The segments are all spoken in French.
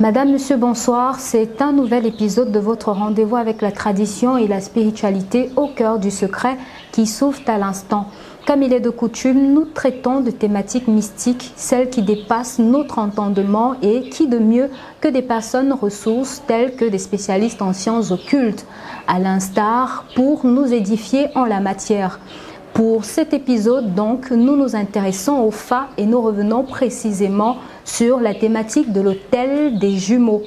Madame, Monsieur, bonsoir. C'est un nouvel épisode de votre rendez-vous avec la tradition et la spiritualité au cœur du secret qui s'ouvre à l'instant. Comme il est de coutume, nous traitons de thématiques mystiques, celles qui dépassent notre entendement et qui de mieux que des personnes ressources telles que des spécialistes en sciences occultes, à l'instar pour nous édifier en la matière. Pour cet épisode, donc, nous nous intéressons au Fa et nous revenons précisément sur la thématique de l'hôtel des jumeaux.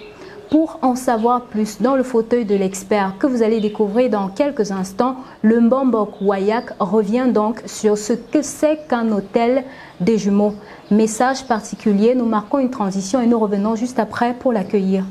Pour en savoir plus dans le fauteuil de l'expert que vous allez découvrir dans quelques instants, le Mbambok Wayak revient donc sur ce que c'est qu'un hôtel des jumeaux. Message particulier, nous marquons une transition et nous revenons juste après pour l'accueillir.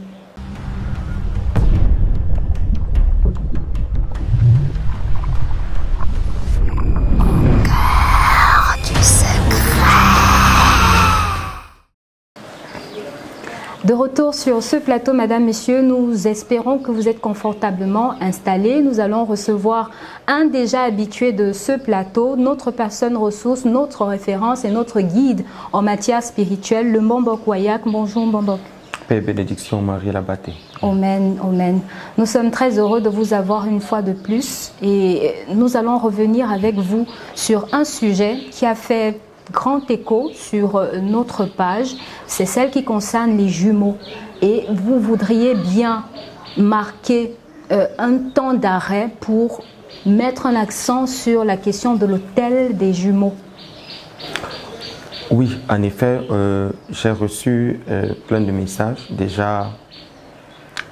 De retour sur ce plateau, Madame, Messieurs, nous espérons que vous êtes confortablement installés. Nous allons recevoir un déjà habitué de ce plateau, notre personne ressource, notre référence et notre guide en matière spirituelle, le Mbambok Wayak. Bonjour Mbambok. Paix et bénédiction, Marie Labaté. Amen, amen. Nous sommes très heureux de vous avoir une fois de plus et nous allons revenir avec vous sur un sujet qui a fait grand écho sur notre page, c'est celle qui concerne les jumeaux. Et vous voudriez bien marquer un temps d'arrêt pour mettre un accent sur la question de l'hôtel des jumeaux. Oui, en effet, j'ai reçu plein de messages. Déjà,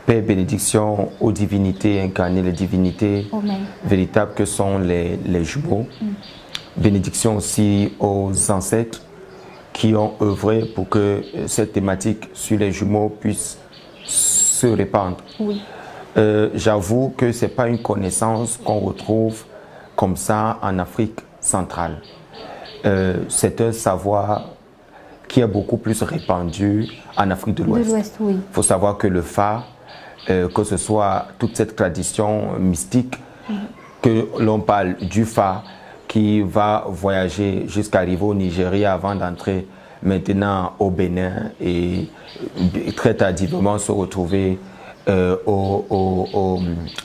paix et bénédiction aux divinités incarnées, les divinités véritables que sont les jumeaux. Bénédiction aussi aux ancêtres qui ont œuvré pour que cette thématique sur les jumeaux puisse se répandre. Oui. J'avoue que ce n'est pas une connaissance qu'on retrouve comme ça en Afrique centrale. C'est un savoir qui est beaucoup plus répandu en Afrique de l'Ouest. Oui. Il faut savoir que le Fa, que ce soit toute cette tradition mystique, que l'on parle du Fa, qui va voyager jusqu'à arriver au Nigeria avant d'entrer maintenant au Bénin et très tardivement se retrouver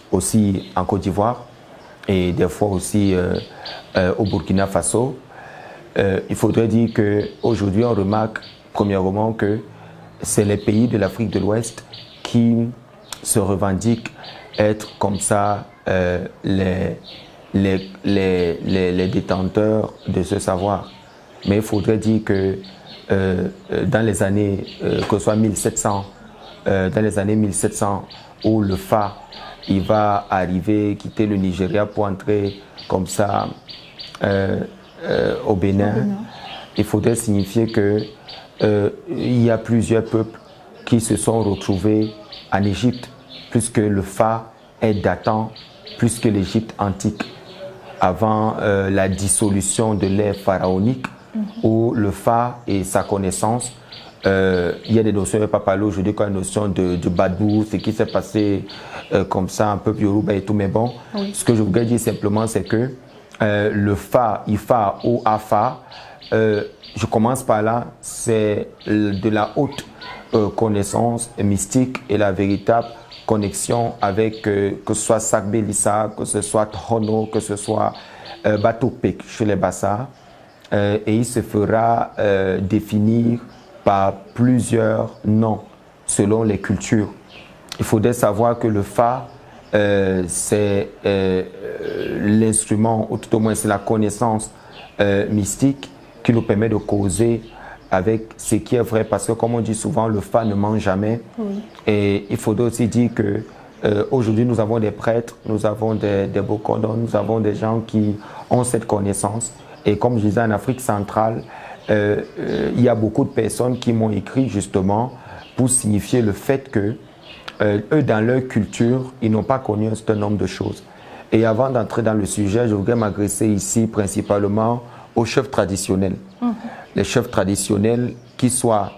aussi en Côte d'Ivoire et des fois aussi au Burkina Faso. Il faudrait dire qu'aujourd'hui on remarque premièrement que c'est les pays de l'Afrique de l'Ouest qui se revendiquent être comme ça les détenteurs de ce savoir. Mais il faudrait dire que dans les années, que ce soit 1700, dans les années 1700, où le Fa, il va arriver, quitter le Nigeria pour entrer comme ça au Bénin, il faudrait signifier que il y a plusieurs peuples qui se sont retrouvés en Égypte, puisque le Fa est datant plus que l'Égypte antique, avant la dissolution de l'ère pharaonique, où le Fa et sa connaissance, il y a des notions, je ne vais pas parler aujourd'hui comme la notion de Badou, ce qui s'est passé comme ça, un peu Yoruba et tout, mais bon, ce que je voudrais dire simplement, c'est que le Fa, Ifa ou Afa, je commence par là, c'est de la haute connaissance mystique et la véritable connexion avec que ce soit Sakbe Lissa, que ce soit Hono, que ce soit Batopek chez les Bassa, et il se fera définir par plusieurs noms selon les cultures. Il faudrait savoir que le Fa, c'est l'instrument, ou tout au moins c'est la connaissance mystique qui nous permet de causer avec ce qui est vrai, parce que comme on dit souvent, le Fa ne ment jamais. Et il faudrait aussi dire que aujourd'hui nous avons des prêtres, nous avons des Bokodons, nous avons des gens qui ont cette connaissance. Et comme je disais, en Afrique centrale, il y a beaucoup de personnes qui m'ont écrit justement pour signifier le fait que eux, dans leur culture, ils n'ont pas connu un certain nombre de choses. Et avant d'entrer dans le sujet, je voudrais m'adresser ici principalement aux chefs traditionnels. Les chefs traditionnels qui soient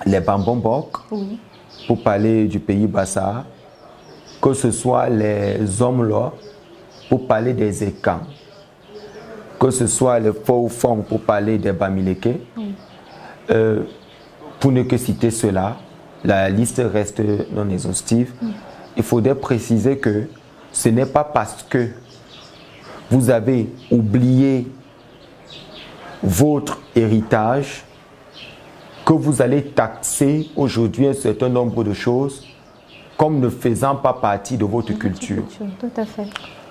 les Bambombok, pour parler du pays Bassa, que ce soit les Omlo, pour parler des Ekans, que ce soit les Faux-Fong, pour parler des Bamileke, pour ne que citer cela, la liste reste non exhaustive. Il faudrait préciser que ce n'est pas parce que vous avez oublié votre héritage que vous allez taxer aujourd'hui un certain nombre de choses comme ne faisant pas partie de votre culture. Tout à fait.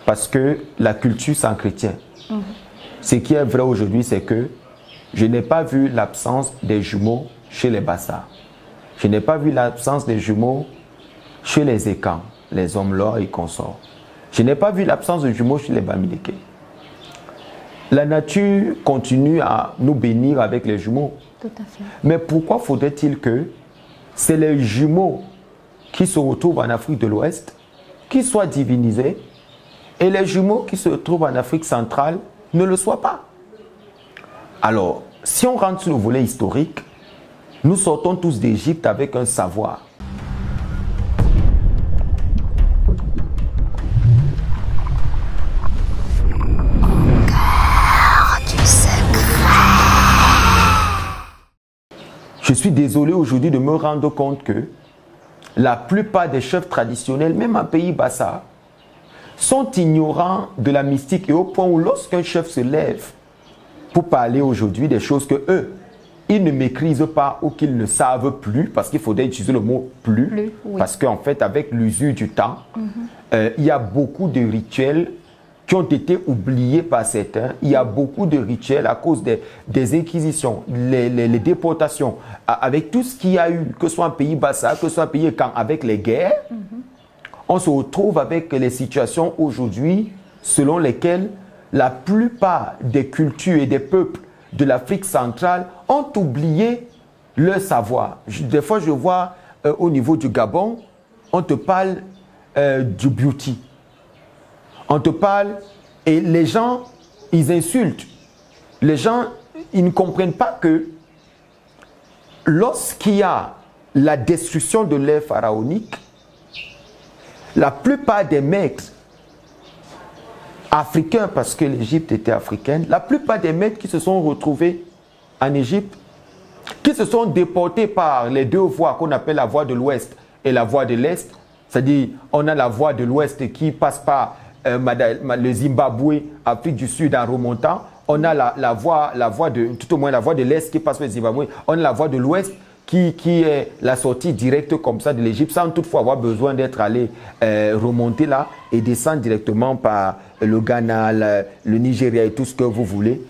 Parce que la culture sans chrétien. Ce qui est vrai aujourd'hui, c'est que je n'ai pas vu l'absence des jumeaux chez les Bassas. Je n'ai pas vu l'absence des jumeaux chez les Ekans, les hommes-là et consorts. Je n'ai pas vu l'absence de jumeaux chez les Bamileke. La nature continue à nous bénir avec les jumeaux. Tout à fait. Mais pourquoi faudrait-il que c'est les jumeaux qui se retrouvent en Afrique de l'Ouest qui soient divinisés et les jumeaux qui se trouvent en Afrique centrale ne le soient pas? Alors, si on rentre sur le volet historique, nous sortons tous d'Égypte avec un savoir. Je suis désolé aujourd'hui de me rendre compte que la plupart des chefs traditionnels, même en pays Bassa, sont ignorants de la mystique et au point où lorsqu'un chef se lève pour parler aujourd'hui des choses que eux, ils ne maîtrisent pas ou qu'ils ne savent plus, parce qu'il faudrait utiliser le mot plus oui. Parce qu'en fait, avec l'usure du temps, il y a beaucoup de rituels qui ont été oubliés par certains. Il y a beaucoup de rituels à cause des inquisitions, les déportations, avec tout ce qu'il y a eu, que ce soit un pays Bassa, que ce soit un pays quand avec les guerres, on se retrouve avec les situations aujourd'hui selon lesquelles la plupart des cultures et des peuples de l'Afrique centrale ont oublié leur savoir. Des fois, je vois au niveau du Gabon, on te parle du beauty. On te parle et les gens, ils insultent. Les gens, ils ne comprennent pas que lorsqu'il y a la destruction de l'ère pharaonique, la plupart des maîtres africains, parce que l'Égypte était africaine, la plupart des maîtres qui se sont retrouvés en Égypte, qui se sont déportés par les deux voies qu'on appelle la voie de l'Ouest et la voie de l'Est, c'est-à-dire on a la voie de l'Ouest qui passe par le Zimbabwe, Afrique du Sud en remontant, on a la voie de, tout au moins la voie de l'Est qui passe par le Zimbabwe, on a la voie de l'Ouest qui est la sortie directe comme ça de l'Égypte sans toutefois avoir besoin d'être allé remonter là et descendre directement par le Ghana, le Nigeria et tout ce que vous voulez.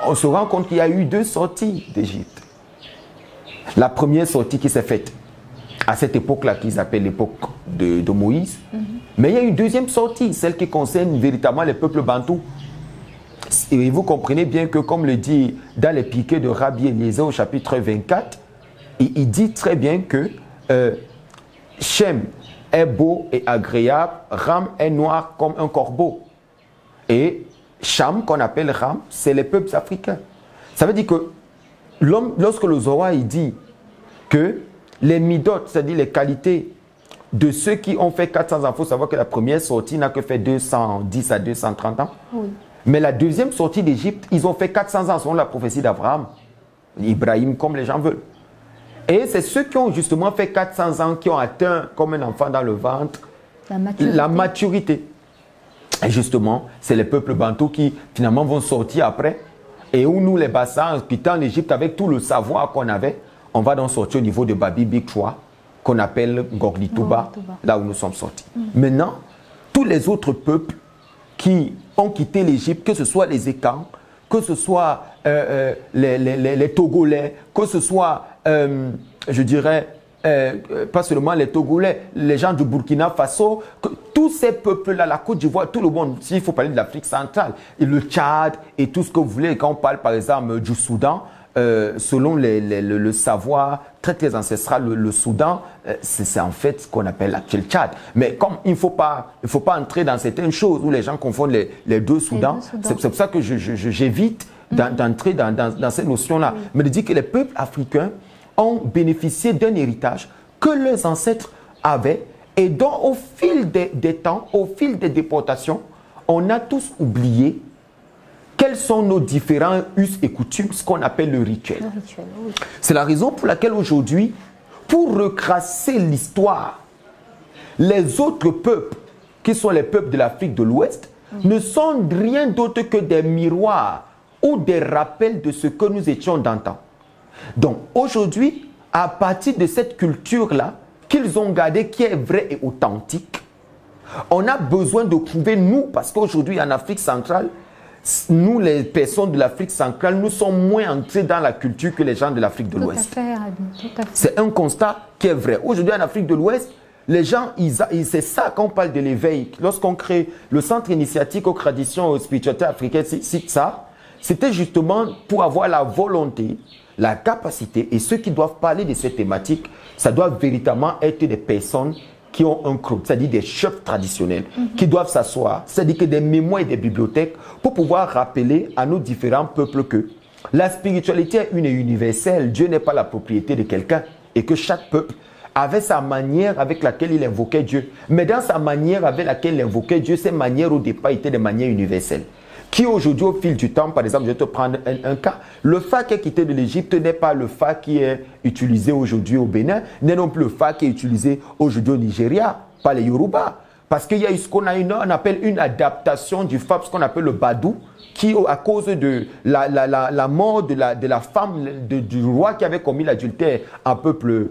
On se rend compte qu'il y a eu deux sorties d'Égypte. La première sortie qui s'est faite à cette époque-là qu'ils appellent l'époque de Moïse. Mais il y a une deuxième sortie, celle qui concerne véritablement les peuples bantous. Et vous comprenez bien que, comme le dit dans les piquets de Rabbi Eliezer au chapitre 24, il dit très bien que Shem est beau et agréable, Ram est noir comme un corbeau. Et Cham, qu'on appelle Ram, c'est les peuples africains. Ça veut dire que l'homme, lorsque le Zohar il dit que les midot, c'est-à-dire les qualités de ceux qui ont fait 400 ans, il faut savoir que la première sortie n'a que fait 210 à 230 ans. Oui. Mais la deuxième sortie d'Égypte, ils ont fait 400 ans selon la prophétie d'Abraham, Ibrahim, comme les gens veulent. Et c'est ceux qui ont justement fait 400 ans qui ont atteint comme un enfant dans le ventre la maturité. Et justement, c'est les peuples bantous qui finalement vont sortir après. Et où nous, les Bassins, en quittant l'Égypte avec tout le savoir qu'on avait, on va donc sortir au niveau de Babi Big 3, qu'on appelle Gorlituba, là où nous sommes sortis. Maintenant, tous les autres peuples qui ont quitté l'Égypte, que ce soit les Ekans, que ce soit les Togolais, que ce soit, je dirais, pas seulement les Togolais, les gens du Burkina Faso, que tous ces peuples-là, la Côte d'Ivoire, tout le monde, s'il faut parler de l'Afrique centrale, et le Tchad et tout ce que vous voulez, quand on parle par exemple du Soudan, selon le savoir très très ancestral, le Soudan, c'est en fait ce qu'on appelle l'actuel Tchad. Mais comme il ne faut pas entrer dans certaines choses où les gens confondent les deux Soudans, c'est pour ça que j'évite d'entrer dans cette notion-là. Oui. Mais de dire que les peuples africains ont bénéficié d'un héritage que leurs ancêtres avaient et dont au fil des temps, au fil des déportations, on a tous oublié quels sont nos différents us et coutumes, ce qu'on appelle le rituel. Oui. C'est la raison pour laquelle aujourd'hui, pour recrasser l'histoire, les autres peuples, qui sont les peuples de l'Afrique de l'Ouest, ne sont rien d'autre que des miroirs ou des rappels de ce que nous étions d'antan. Donc aujourd'hui, à partir de cette culture-là, qu'ils ont gardée, qui est vraie et authentique, on a besoin de prouver, nous, parce qu'aujourd'hui en Afrique centrale, nous les personnes de l'Afrique centrale, nous sommes moins entrés dans la culture que les gens de l'Afrique de l'Ouest. C'est un constat qui est vrai. Aujourd'hui en Afrique de l'Ouest, les gens, c'est ça quand on parle de l'éveil. Lorsqu'on crée le centre initiatique aux traditions spirituelles africaines, ça, c'était justement pour avoir la volonté, la capacité, et ceux qui doivent parler de cette thématique, ça doit véritablement être des personnes qui ont un creux, c'est-à-dire des chefs traditionnels, qui doivent s'asseoir, c'est-à-dire que des mémoires et des bibliothèques, pour pouvoir rappeler à nos différents peuples que la spiritualité est une et universelle. Dieu n'est pas la propriété de quelqu'un, et que chaque peuple avait sa manière avec laquelle il invoquait Dieu. Mais dans sa manière avec laquelle il invoquait Dieu, ces manières au départ étaient des manières universelles. Qui aujourd'hui, au fil du temps, par exemple, je vais te prendre un cas, le fa qui est quitté de l'Égypte n'est pas le fa qui est utilisé aujourd'hui au Bénin, n'est non plus le fa qui est utilisé aujourd'hui au Nigeria, par les Yoruba. Parce qu'il y a eu ce qu'on appelle une adaptation du fa, ce qu'on appelle le badou, qui, à cause de la mort de la femme, du roi qui avait commis l'adultère en peuple,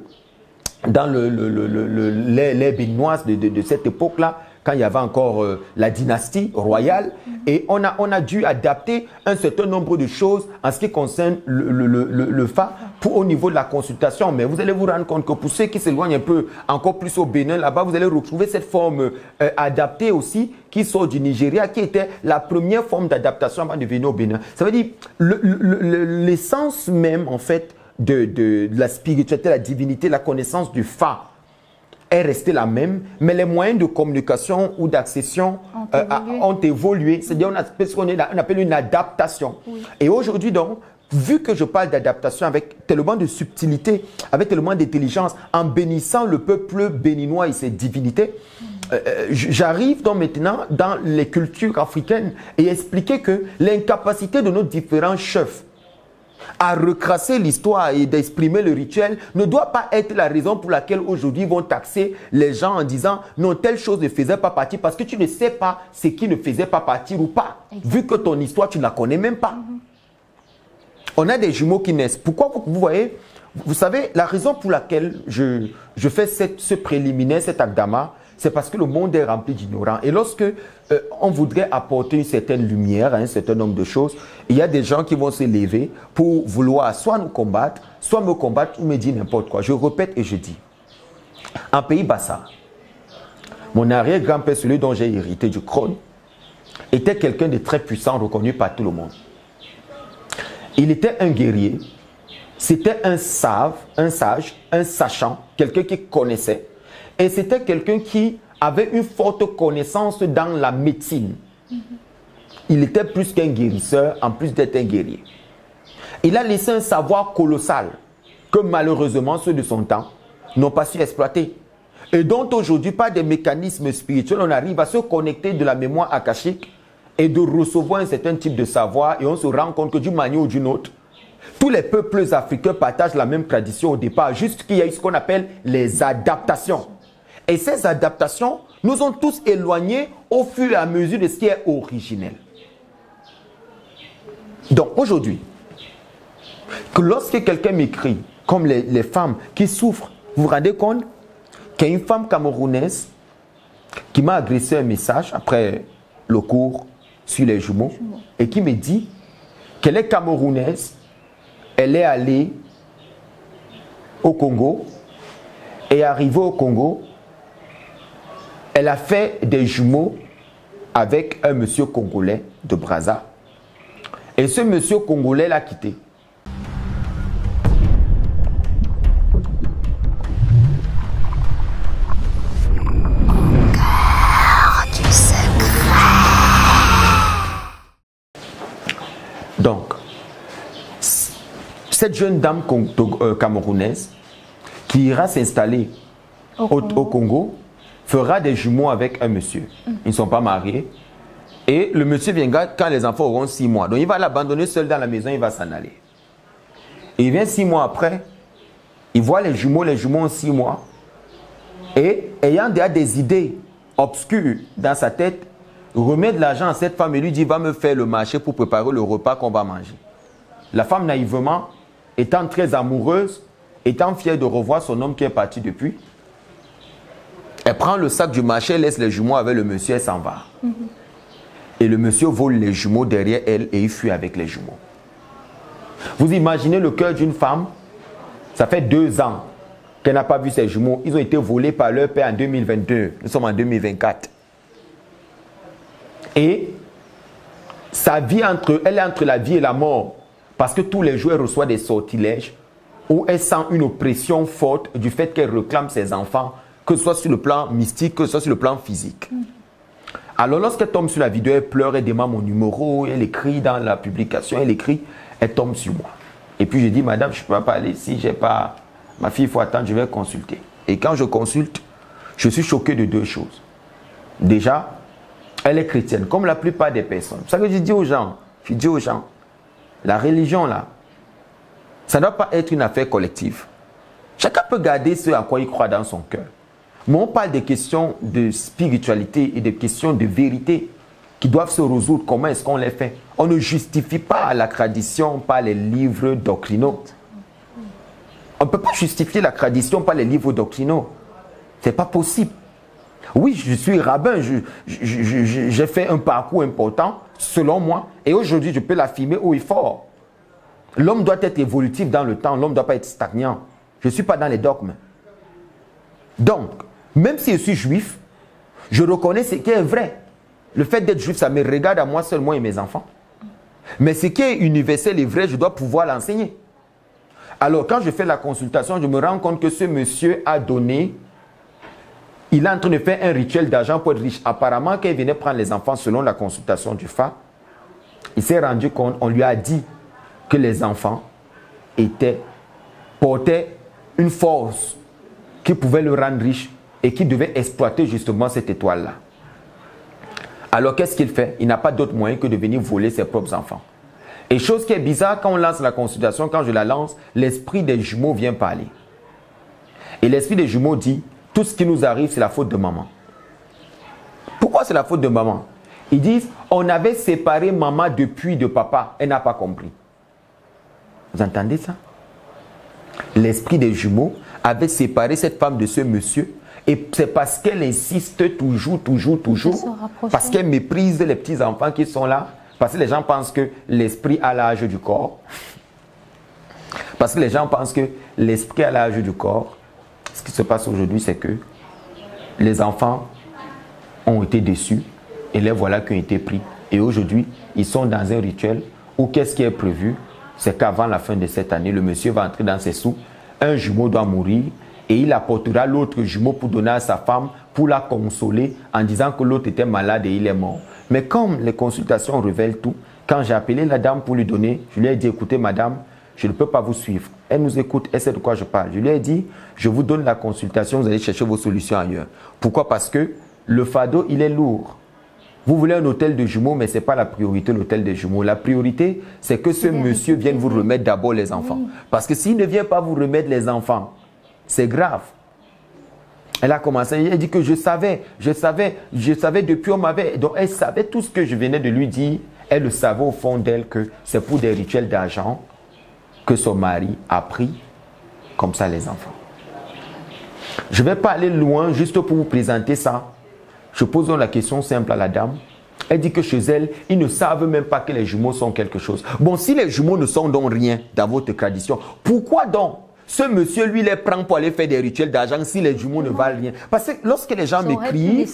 dans les béninoises de cette époque-là, quand il y avait encore la dynastie royale, et on a dû adapter un certain nombre de choses en ce qui concerne le fa au niveau de la consultation. Mais vous allez vous rendre compte que pour ceux qui s'éloignent un peu encore plus au Bénin, là-bas, vous allez retrouver cette forme adaptée aussi qui sort du Nigeria, qui était la première forme d'adaptation avant de venir au Bénin. Ça veut dire l'essence même, en fait, de la spiritualité, la divinité, la connaissance du fa est restée la même, mais les moyens de communication ou d'accession ont évolué. C'est-à-dire, on a ce qu'on appelle une adaptation. Oui. Et aujourd'hui, donc, vu que je parle d'adaptation avec tellement de subtilité, avec tellement d'intelligence, en bénissant le peuple béninois et ses divinités, j'arrive donc maintenant dans les cultures africaines et expliquer que l'incapacité de nos différents chefs à recrasser l'histoire et d'exprimer le rituel ne doit pas être la raison pour laquelle aujourd'hui ils vont taxer les gens en disant non, telle chose ne faisait pas partie, parce que tu ne sais pas ce qui ne faisait pas partie ou pas. Exactement. Vu que ton histoire, tu ne la connais même pas. On a des jumeaux qui naissent. Pourquoi vous voyez, vous savez, la raison pour laquelle je fais ce préliminaire, cet akdama, c'est parce que le monde est rempli d'ignorants. Et lorsque on voudrait apporter une certaine lumière à un certain nombre de choses, il y a des gens qui vont se lever pour vouloir soit nous combattre, soit me combattre ou me dire n'importe quoi. Je répète et je dis. En pays Bassa, mon arrière-grand-père, celui dont j'ai hérité du trône, était quelqu'un de très puissant, reconnu par tout le monde. Il était un guerrier, c'était un sage, un sachant, quelqu'un qui connaissait. Et c'était quelqu'un qui avait une forte connaissance dans la médecine. Il était plus qu'un guérisseur, en plus d'être un guerrier. Il a laissé un savoir colossal que malheureusement ceux de son temps n'ont pas su exploiter. Et dont aujourd'hui, par des mécanismes spirituels, on arrive à se connecter de la mémoire akashique et de recevoir un certain type de savoir, et on se rend compte que d'une manière ou d'une autre, tous les peuples africains partagent la même tradition au départ, juste qu'il y a eu ce qu'on appelle les adaptations. Et ces adaptations nous ont tous éloignés au fur et à mesure de ce qui est originel. Donc aujourd'hui, que lorsque quelqu'un m'écrit, comme les femmes qui souffrent, vous vous rendez compte qu'il y a une femme camerounaise qui m'a adressé un message après le cours sur les jumeaux et qui me dit qu'elle est camerounaise, elle est allée au Congo et arrivée au Congo, elle a fait des jumeaux avec un monsieur congolais de Brazza. Et ce monsieur congolais l'a quitté. Donc, cette jeune dame camerounaise qui ira s'installer au Congo fera des jumeaux avec un monsieur. Ils ne sont pas mariés. Et le monsieur viendra quand les enfants auront 6 mois. Donc il va l'abandonner seul dans la maison, il va s'en aller. Et il vient 6 mois après, Il voit les jumeaux ont 6 mois. Et ayant déjà des idées obscures dans sa tête, remet de l'argent à cette femme et lui dit, va me faire le marché pour préparer le repas qu'on va manger. La femme naïvement, étant très amoureuse, étant fière de revoir son homme qui est parti depuis, elle prend le sac du marché, elle laisse les jumeaux avec le monsieur, elle s'en va. Et le monsieur vole les jumeaux derrière elle et il fuit avec les jumeaux. Vous imaginez le cœur d'une femme, ça fait 2 ans qu'elle n'a pas vu ses jumeaux. Ils ont été volés par leur père en 2022. Nous sommes en 2024. Et sa vie elle est entre la vie et la mort. Parce que tous les jours, elle reçoit des sortilèges où elle sent une oppression forte du fait qu'elle réclame ses enfants, que ce soit sur le plan mystique, que ce soit sur le plan physique. Alors lorsqu'elle tombe sur la vidéo, elle pleure, elle demande mon numéro, elle écrit dans la publication, elle tombe sur moi. Et puis je dis, madame, je ne peux pas parler ici, j'ai pas... Ma fille, il faut attendre, je vais consulter. Et quand je consulte, je suis choqué de 2 choses. Déjà, elle est chrétienne, comme la plupart des personnes. C'est ça que je dis aux gens, la religion là, ça ne doit pas être une affaire collective. Chacun peut garder ce à quoi il croit dans son cœur. Mais on parle des questions de spiritualité et des questions de vérité qui doivent se résoudre. Comment est-ce qu'on les fait? On ne justifie pas la tradition par les livres doctrinaux. On ne peut pas justifier la tradition par les livres doctrinaux. Ce n'est pas possible. Oui, je suis rabbin, j'ai fait un parcours important, selon moi, et aujourd'hui, je peux l'affirmer haut et fort. L'homme doit être évolutif dans le temps, l'homme ne doit pas être stagnant. Je ne suis pas dans les dogmes. Donc, même si je suis juif, je reconnais ce qui est vrai. Le fait d'être juif, ça me regarde à moi seul, moi et mes enfants. Mais ce qui est universel et vrai, je dois pouvoir l'enseigner. Alors, quand je fais la consultation, je me rends compte que ce monsieur a donné, il est en train de faire un rituel d'argent pour être riche. Apparemment, quand il venait prendre les enfants selon la consultation du FA, il s'est rendu compte, on lui a dit que les enfants portaient une force qui pouvait le rendre riche et qui devait exploiter justement cette étoile-là. Alors, qu'est-ce qu'il fait? Il n'a pas d'autre moyen que de venir voler ses propres enfants. Et chose qui est bizarre, quand on lance la consultation, quand je la lance, l'esprit des jumeaux vient parler. Et l'esprit des jumeaux dit, tout ce qui nous arrive, c'est la faute de maman. Pourquoi c'est la faute de maman? Ils disent, on avait séparé maman depuis de papa. Elle n'a pas compris. Vous entendez ça? L'esprit des jumeaux avait séparé cette femme de ce monsieur. Et c'est parce qu'elle insiste toujours, parce qu'elle méprise les petits-enfants qui sont là. Parce que les gens pensent que l'esprit a l'âge du corps. Parce que les gens pensent que l'esprit a l'âge du corps. Ce qui se passe aujourd'hui, c'est que les enfants ont été déçus et les voilà qui ont été pris. Et aujourd'hui, ils sont dans un rituel où qu'est-ce qui est prévu? C'est qu'avant la fin de cette année, le monsieur va entrer dans ses sous. Un jumeau doit mourir et il apportera l'autre jumeau pour donner à sa femme, pour la consoler en disant que l'autre était malade et il est mort. Mais comme les consultations révèlent tout, quand j'ai appelé la dame pour lui donner, je lui ai dit, écoutez madame, je ne peux pas vous suivre. Elle nous écoute, elle sait de quoi je parle. Je lui ai dit, je vous donne la consultation, vous allez chercher vos solutions ailleurs. Pourquoi? Parce que le fardeau, il est lourd. Vous voulez un hôtel de jumeaux, mais ce n'est pas la priorité, l'hôtel des jumeaux. La priorité, c'est que ce monsieur vienne vous remettre d'abord les enfants. Parce que s'il ne vient pas vous remettre les enfants, c'est grave. Elle a commencé, elle dit que je savais depuis on m'avait... Donc elle savait tout ce que je venais de lui dire. Elle le savait au fond d'elle que c'est pour des rituels d'argent que son mari a pris comme ça les enfants. Je ne vais pas aller loin juste pour vous présenter ça. Je pose donc la question simple à la dame. Elle dit que chez elle, ils ne savent même pas que les jumeaux sont quelque chose. Bon, si les jumeaux ne sont donc rien dans votre tradition, pourquoi donc ce monsieur, lui, les prend pour aller faire des rituels d'argent si les jumeaux ne valent rien? Parce que lorsque les gens m'écrivent...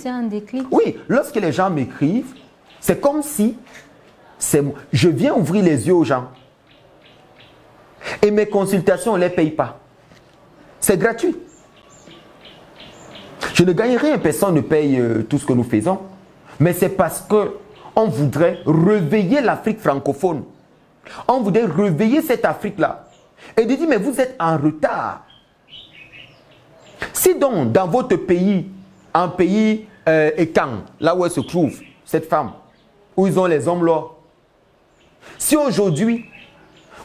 Oui, lorsque les gens m'écrivent, c'est comme si je viens ouvrir les yeux aux gens. Et mes consultations, on ne les paye pas. C'est gratuit. Je ne gagne rien, personne ne paye tout ce que nous faisons. Mais c'est parce qu'on voudrait réveiller l'Afrique francophone. On voudrait réveiller cette Afrique-là. Et de dire, mais vous êtes en retard. Si donc, dans votre pays, un pays étant, là où elle se trouve, cette femme, où ils ont les hommes là, si aujourd'hui,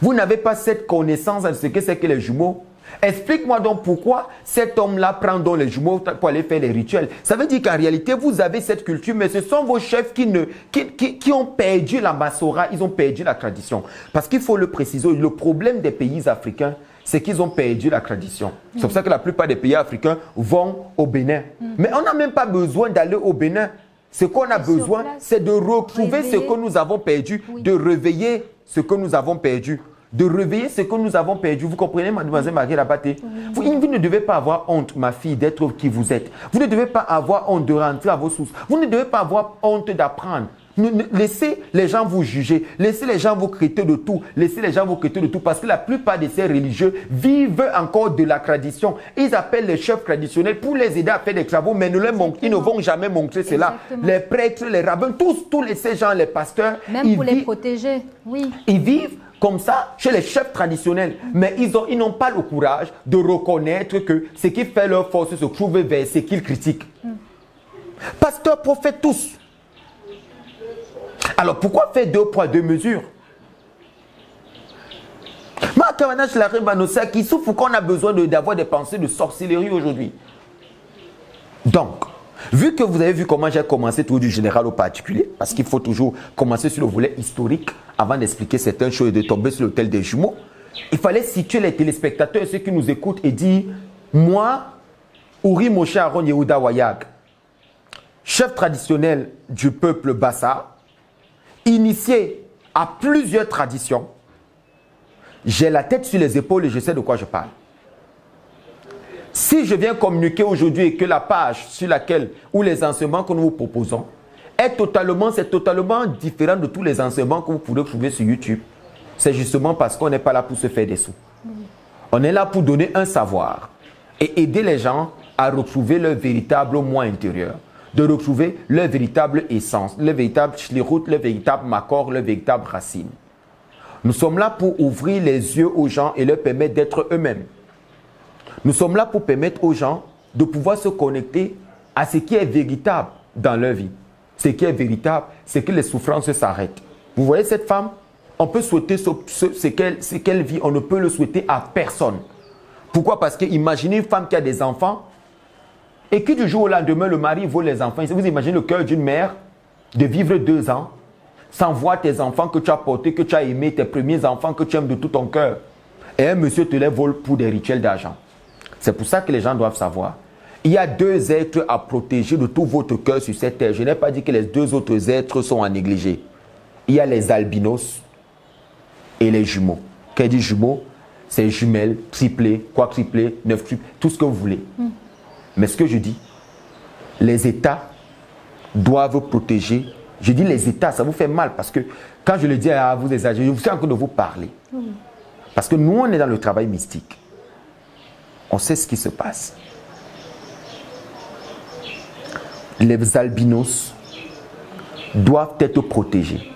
vous n'avez pas cette connaissance de ce que c'est que les jumeaux, Explique-moi donc pourquoi cet homme-là prend donc les jumeaux pour aller faire les rituels. Ça veut dire qu'en réalité, vous avez cette culture, mais ce sont vos chefs qui ont perdu la Massora, ils ont perdu la tradition. Parce qu'il faut le préciser, le problème des pays africains, c'est qu'ils ont perdu la tradition. C'est pour ça que la plupart des pays africains vont au Bénin. Mais on n'a même pas besoin d'aller au Bénin. Ce qu'on a besoin, c'est de retrouver ce que nous avons perdu, de réveiller ce que nous avons perdu. De réveiller ce que nous avons perdu. Vous comprenez, mademoiselle Marie-Rabaté? Vous ne devez pas avoir honte, ma fille, d'être qui vous êtes. Vous ne devez pas avoir honte de rentrer à vos sources. Vous ne devez pas avoir honte d'apprendre. Laissez les gens vous juger. Laissez les gens vous critiquer de tout. Laissez les gens vous critiquer de tout. Parce que la plupart de ces religieux vivent encore de la tradition. Ils appellent les chefs traditionnels pour les aider à faire des travaux, mais ils ne vont jamais montrer cela. Exactement. Les prêtres, les rabbins, tous ces gens, les pasteurs. Même pour les protéger, oui. Ils vivent comme ça chez les chefs traditionnels. Mais ils n'ont pas le courage de reconnaître que ce qui fait leur force se trouve vers ce qu'ils critiquent. Pasteurs, prophètes, tous. Alors pourquoi faire 2 poids 2 mesures? Qui souffre qu'on a besoin d'avoir des pensées de sorcellerie aujourd'hui. Donc, vu que vous avez vu comment j'ai commencé tout du général au particulier, parce qu'il faut toujours commencer sur le volet historique avant d'expliquer certaines choses et de tomber sur l'autel des jumeaux, il fallait situer les téléspectateurs et ceux qui nous écoutent et dire, moi, Uri Moshe Aaron Yehuda Wayag, chef traditionnel du peuple Bassa, initié à plusieurs traditions, j'ai la tête sur les épaules et je sais de quoi je parle. Si je viens communiquer aujourd'hui et que la page sur laquelle, ou les enseignements que nous vous proposons, c'est totalement différent de tous les enseignements que vous pourrez trouver sur YouTube, c'est justement parce qu'on n'est pas là pour se faire des sous. On est là pour donner un savoir et aider les gens à retrouver leur véritable moi intérieur, de retrouver leur véritable essence, leur véritable shlichut, leur véritable makor, leur véritable racine. Nous sommes là pour ouvrir les yeux aux gens et leur permettre d'être eux-mêmes. Nous sommes là pour permettre aux gens de pouvoir se connecter à ce qui est véritable dans leur vie. Ce qui est véritable, c'est que les souffrances s'arrêtent. Vous voyez cette femme? On peut souhaiter ce qu'elle vit, on ne peut le souhaiter à personne. Pourquoi? Parce que imaginez une femme qui a des enfants et qui du jour au lendemain, le mari vole les enfants. Vous imaginez le cœur d'une mère de vivre 2 ans sans voir tes enfants que tu as portés, que tu as aimés, tes premiers enfants que tu aimes de tout ton cœur. Et un monsieur te les vole pour des rituels d'argent. C'est pour ça que les gens doivent savoir. Il y a 2 êtres à protéger de tout votre cœur sur cette terre. Je n'ai pas dit que les 2 autres êtres sont à négliger. Il y a les albinos et les jumeaux. Quand je dis jumeaux, c'est jumelles, triplés, quadruplés, 9 triples, tout ce que vous voulez. Mais ce que je dis, les États doivent protéger. Je dis les États, ça vous fait mal parce que quand je le dis à vous exagérez, je suis en train de vous parler. Parce que nous, on est dans le travail mystique. On sait ce qui se passe. Les albinos doivent être protégés,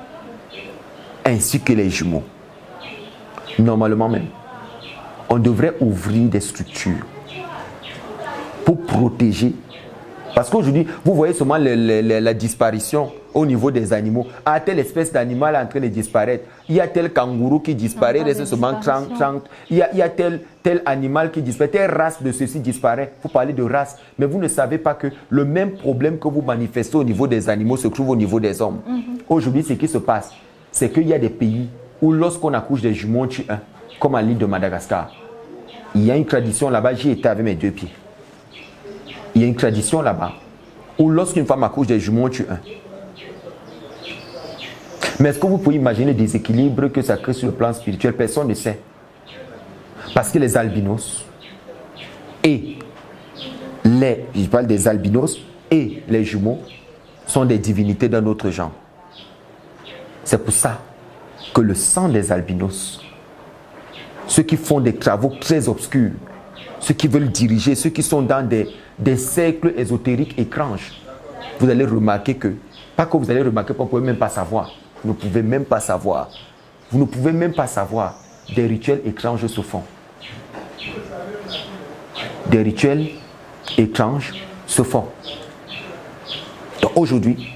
ainsi que les jumeaux. Normalement même, on devrait ouvrir des structures pour protéger. Parce qu'aujourd'hui, vous voyez seulement la disparition au niveau des animaux. Ah, telle espèce d'animal est en train de disparaître. Il y a tel kangourou qui disparaît, il reste seulement 30. Il y a tel animal qui disparaît, telle race de ceci disparaît. Vous parlez de race, mais vous ne savez pas que le même problème que vous manifestez au niveau des animaux se trouve au niveau des hommes. Aujourd'hui, ce qui se passe, c'est qu'il y a des pays où lorsqu'on accouche des jumeaux, on tue un, comme à l'île de Madagascar. Il y a une tradition là-bas, j'y étais avec mes 2 pieds. Il y a une tradition là-bas où lorsqu'une femme accouche des jumeaux, on tue un. Mais est-ce que vous pouvez imaginer le déséquilibre que ça crée sur le plan spirituel? Personne ne sait. Parce que les albinos et je parle des albinos et les jumeaux sont des divinités d'un autre genre. C'est pour ça que le sang des albinos, ceux qui font des travaux très obscurs, ceux qui veulent diriger, ceux qui sont dans des cercles ésotériques étranges, vous allez remarquer que, pas que vous allez remarquer, vous ne pouvez même pas savoir. Vous ne pouvez même pas savoir. Vous ne pouvez même pas savoir. Des rituels étranges se font. Des rituels étranges se font. Donc aujourd'hui,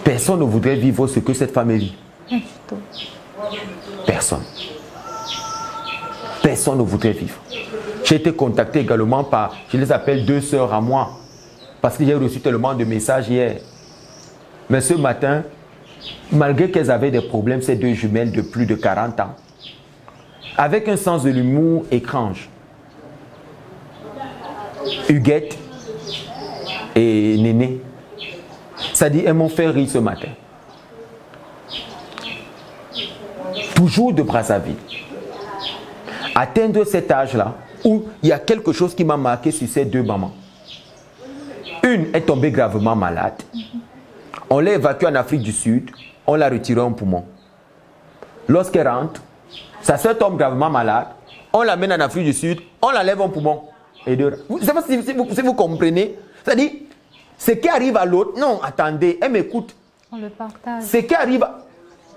personne ne voudrait vivre ce que cette femme vit. Personne. Personne ne voudrait vivre. J'ai été contacté également par, je les appelle deux sœurs à moi, parce que j'ai reçu tellement de messages hier. Mais ce matin, malgré qu'elles avaient des problèmes, ces deux jumelles de plus de 40 ans, avec un sens de l'humour étrange, Huguette et Néné, ça dit, elles m'ont fait rire ce matin. Toujours de Brazzaville. Atteindre cet âge-là, où il y a quelque chose qui m'a marqué sur ces deux mamans. Une est tombée gravement malade. On l'a évacuée en Afrique du Sud, on l'a retirée un poumon. Lorsqu'elle rentre, sa soeur tombe gravement malade, on l'amène en Afrique du Sud, on l'enlève un poumon. Et vous savez si vous comprenez, c'est-à-dire, ce qui arrive à l'autre, non, attendez, elle m'écoute. On le partage. Ce qui arrive à...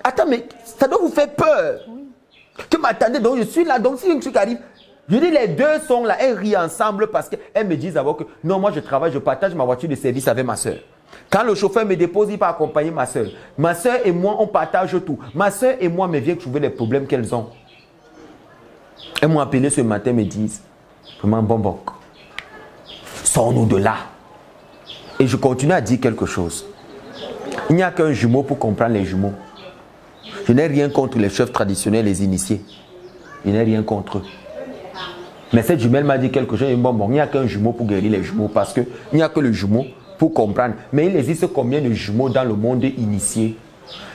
Attends, mais ça doit vous faire peur. Oui. Que m'attendez, donc je suis là, donc si un truc arrive, je dis les deux sont là, elles rient ensemble parce qu'elles me disent d'abord que non, moi je travaille, je partage ma voiture de service avec ma soeur. Quand le chauffeur me dépose, il va accompagner ma soeur. Ma soeur et moi, on partage tout. Ma soeur et moi me viennent trouver les problèmes qu'elles ont. Elles m'ont appelé ce matin, me disent, vraiment bon, sors-nous de là. Et je continue à dire quelque chose. Il n'y a qu'un jumeau pour comprendre les jumeaux. Je n'ai rien contre les chefs traditionnels, les initiés. Je n'ai rien contre eux. Mais cette jumelle m'a dit quelque chose. Il n'y a qu'un jumeau pour guérir les jumeaux parce qu'il n'y a que le jumeau pour comprendre. Mais il existe combien de jumeaux dans le monde initié?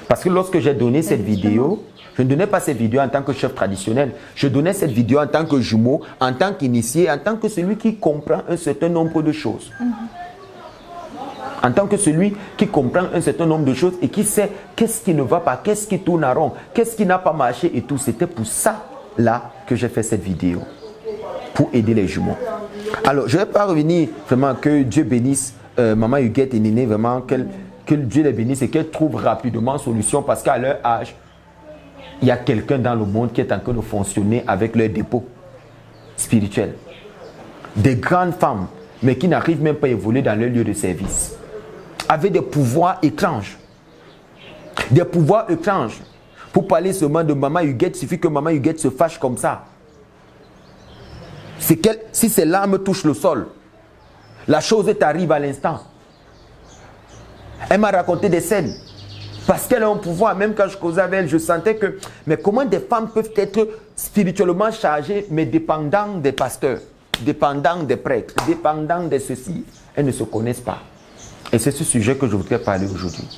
Parce que lorsque j'ai donné cette vidéo, je ne donnais pas cette vidéo en tant que chef traditionnel. Je donnais cette vidéo en tant que jumeau, en tant qu'initié, en tant que celui qui comprend un certain nombre de choses. En tant que celui qui comprend un certain nombre de choses et qui sait qu'est-ce qui ne va pas, qu'est-ce qui tourne en rond, qu'est-ce qui n'a pas marché et tout. C'était pour ça, là, que j'ai fait cette vidéo. Pour aider les jumeaux. Alors, je ne vais pas revenir vraiment que Dieu bénisse maman Huguette et Néné, vraiment, que Dieu les bénisse et qu'elles trouvent rapidement solution parce qu'à leur âge, il y a quelqu'un dans le monde qui est en train de fonctionner avec leur dépôt spirituel. Des grandes femmes, mais qui n'arrivent même pas à évoluer dans leur lieu de service. Avec des pouvoirs étranges. Des pouvoirs étranges. Pour parler seulement de maman Huguette, il suffit que maman Huguette se fâche comme ça. Si ses larmes touchent le sol, la chose t'arrive à l'instant. Elle m'a raconté des scènes. Parce qu'elle a un pouvoir, même quand je causais avec elle, je sentais que, mais comment des femmes peuvent être spirituellement chargées, mais dépendant des pasteurs, dépendant des prêtres, dépendant de ceci, elles ne se connaissent pas. Et c'est ce sujet que je voudrais parler aujourd'hui.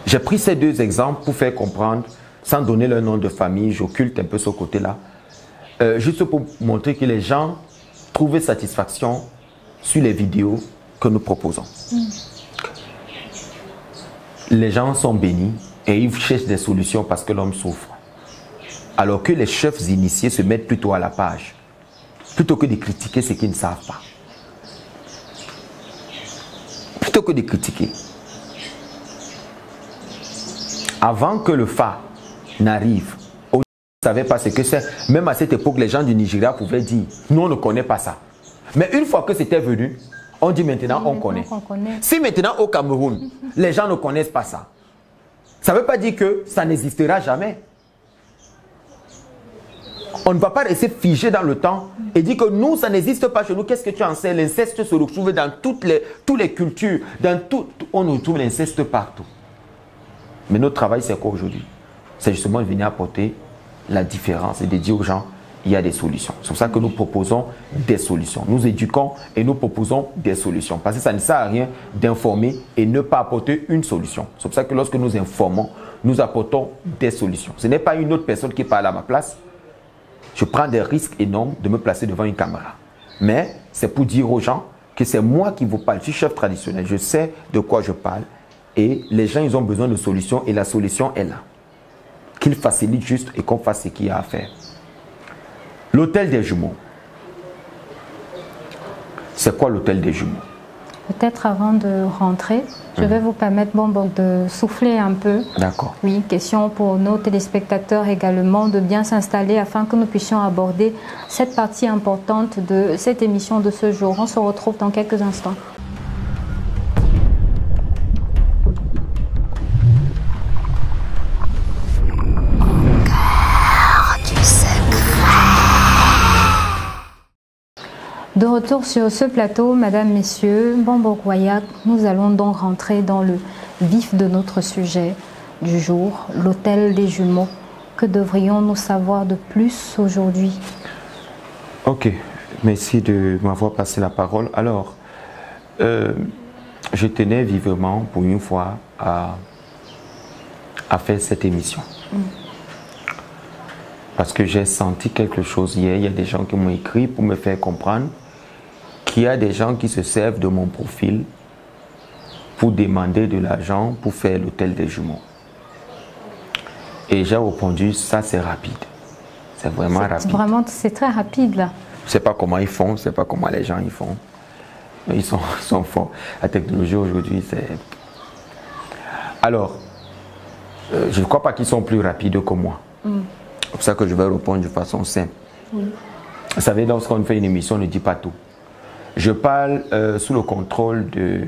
J'ai pris ces deux exemples pour faire comprendre, sans donner leur nom de famille, j'occulte un peu ce côté-là, juste pour montrer que les gens trouvent satisfaction sur les vidéos que nous proposons. Les gens sont bénis et ils cherchent des solutions parce que l'homme souffre. Alors que les chefs initiés se mettent plutôt à la page, plutôt que de critiquer ce qu'ils ne savent pas. Plutôt que de critiquer. Avant que le Fa n'arrive, on ne savait pas ce que c'est. Même à cette époque, les gens du Nigeria pouvaient dire, nous on ne connaît pas ça. Mais une fois que c'était venu, on dit maintenant on connaît. Si maintenant au Cameroun, les gens ne connaissent pas ça, ça ne veut pas dire que ça n'existera jamais. On ne va pas rester figé dans le temps et dire que nous, ça n'existe pas chez nous. Qu'est-ce que tu en sais? L'inceste se retrouve dans toutes les cultures. On retrouve l'inceste partout. Mais notre travail, c'est quoi aujourd'hui? C'est justement de venir apporter la différence et de dire aux gens, il y a des solutions. C'est pour ça que nous proposons des solutions. Nous éduquons et nous proposons des solutions. Parce que ça ne sert à rien d'informer et ne pas apporter une solution. C'est pour ça que lorsque nous informons, nous apportons des solutions. Ce n'est pas une autre personne qui parle à ma place. Je prends des risques énormes de me placer devant une caméra. Mais c'est pour dire aux gens que c'est moi qui vous parle. Je suis chef traditionnel. Je sais de quoi je parle. Et les gens, ils ont besoin de solutions. Et la solution est là. Qu'ils facilitent juste et qu'on fasse ce qu'il y a à faire. L'hôtel des jumeaux. C'est quoi l'hôtel des jumeaux? Peut-être avant de rentrer, je vais vous permettre de souffler un peu. D'accord. Oui, question pour nos téléspectateurs également de bien s'installer afin que nous puissions aborder cette partie importante de cette émission de ce jour. On se retrouve dans quelques instants. De retour sur ce plateau, Madame, Messieurs, Bambo Guayak, nous allons donc rentrer dans le vif de notre sujet du jour, l'hôtel des jumeaux. Que devrions-nous savoir de plus aujourd'hui? Ok, merci de m'avoir passé la parole. Alors, je tenais vivement pour une fois à faire cette émission. Parce que j'ai senti quelque chose hier. Il y a des gens qui m'ont écrit pour me faire comprendre qu'il y a des gens qui se servent de mon profil pour demander de l'argent pour faire l'hôtel des jumeaux. Et j'ai répondu, ça c'est rapide. C'est vraiment rapide. Vraiment, c'est très rapide là. Je ne sais pas comment ils font, je ne sais pas comment les gens ils font. Mais ils sont forts. La technologie aujourd'hui, c'est... Alors, je ne crois pas qu'ils sont plus rapides que moi. C'est pour ça que je vais répondre de façon simple. Vous savez, lorsqu'on fait une émission, on ne dit pas tout. Je parle sous le contrôle de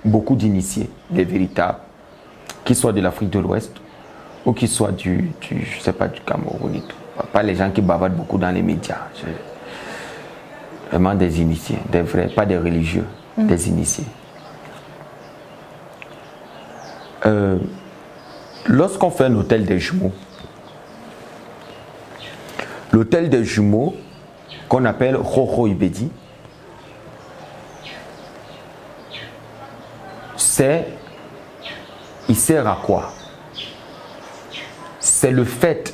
beaucoup d'initiés, des véritables, qu'ils soient de l'Afrique de l'Ouest ou qu'ils soient je sais pas, du Cameroun et tout. Pas les gens qui bavardent beaucoup dans les médias. Vraiment des initiés, des vrais, pas des religieux, des initiés. Lorsqu'on fait un hôtel des jumeaux, l'hôtel des jumeaux, qu'on appelle Roho Ibedi, il sert à quoi? C'est le fait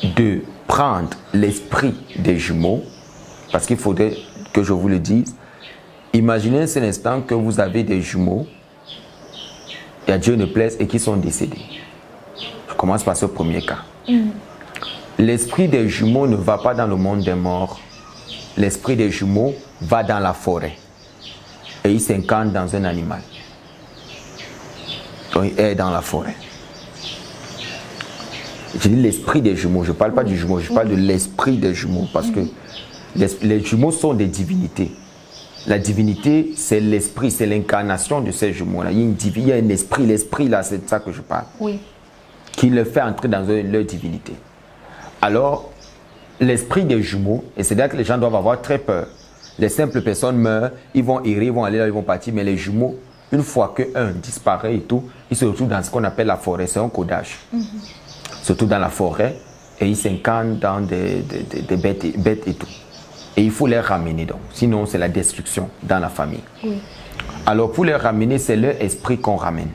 de prendre l'esprit des jumeaux, parce qu'il faudrait que je vous le dise. Imaginez un instant que vous avez des jumeaux, et à Dieu ne plaise, et qui sont décédés. Je commence par ce premier cas. L'esprit des jumeaux ne va pas dans le monde des morts. L'esprit des jumeaux va dans la forêt. Et il s'incarne dans un animal. Donc il est dans la forêt. Je dis l'esprit des jumeaux. Je ne parle pas du jumeau, je parle de l'esprit des jumeaux. Parce que les jumeaux sont des divinités. La divinité, c'est l'esprit, c'est l'incarnation de ces jumeaux-là. Il y a un esprit, l'esprit là, c'est de ça que je parle. Oui. Qui le fait entrer dans leur divinité. Alors, l'esprit des jumeaux, et c'est là que les gens doivent avoir très peur. Les simples personnes meurent, ils vont errer, ils vont aller là, ils vont partir, mais les jumeaux, une fois qu'un disparaît et tout, ils se retrouvent dans ce qu'on appelle la forêt, c'est un codage. Surtout dans la forêt, et ils s'incarnent dans des bêtes et tout. Et il faut les ramener donc, sinon c'est la destruction dans la famille. Alors pour les ramener, c'est leur esprit qu'on ramène.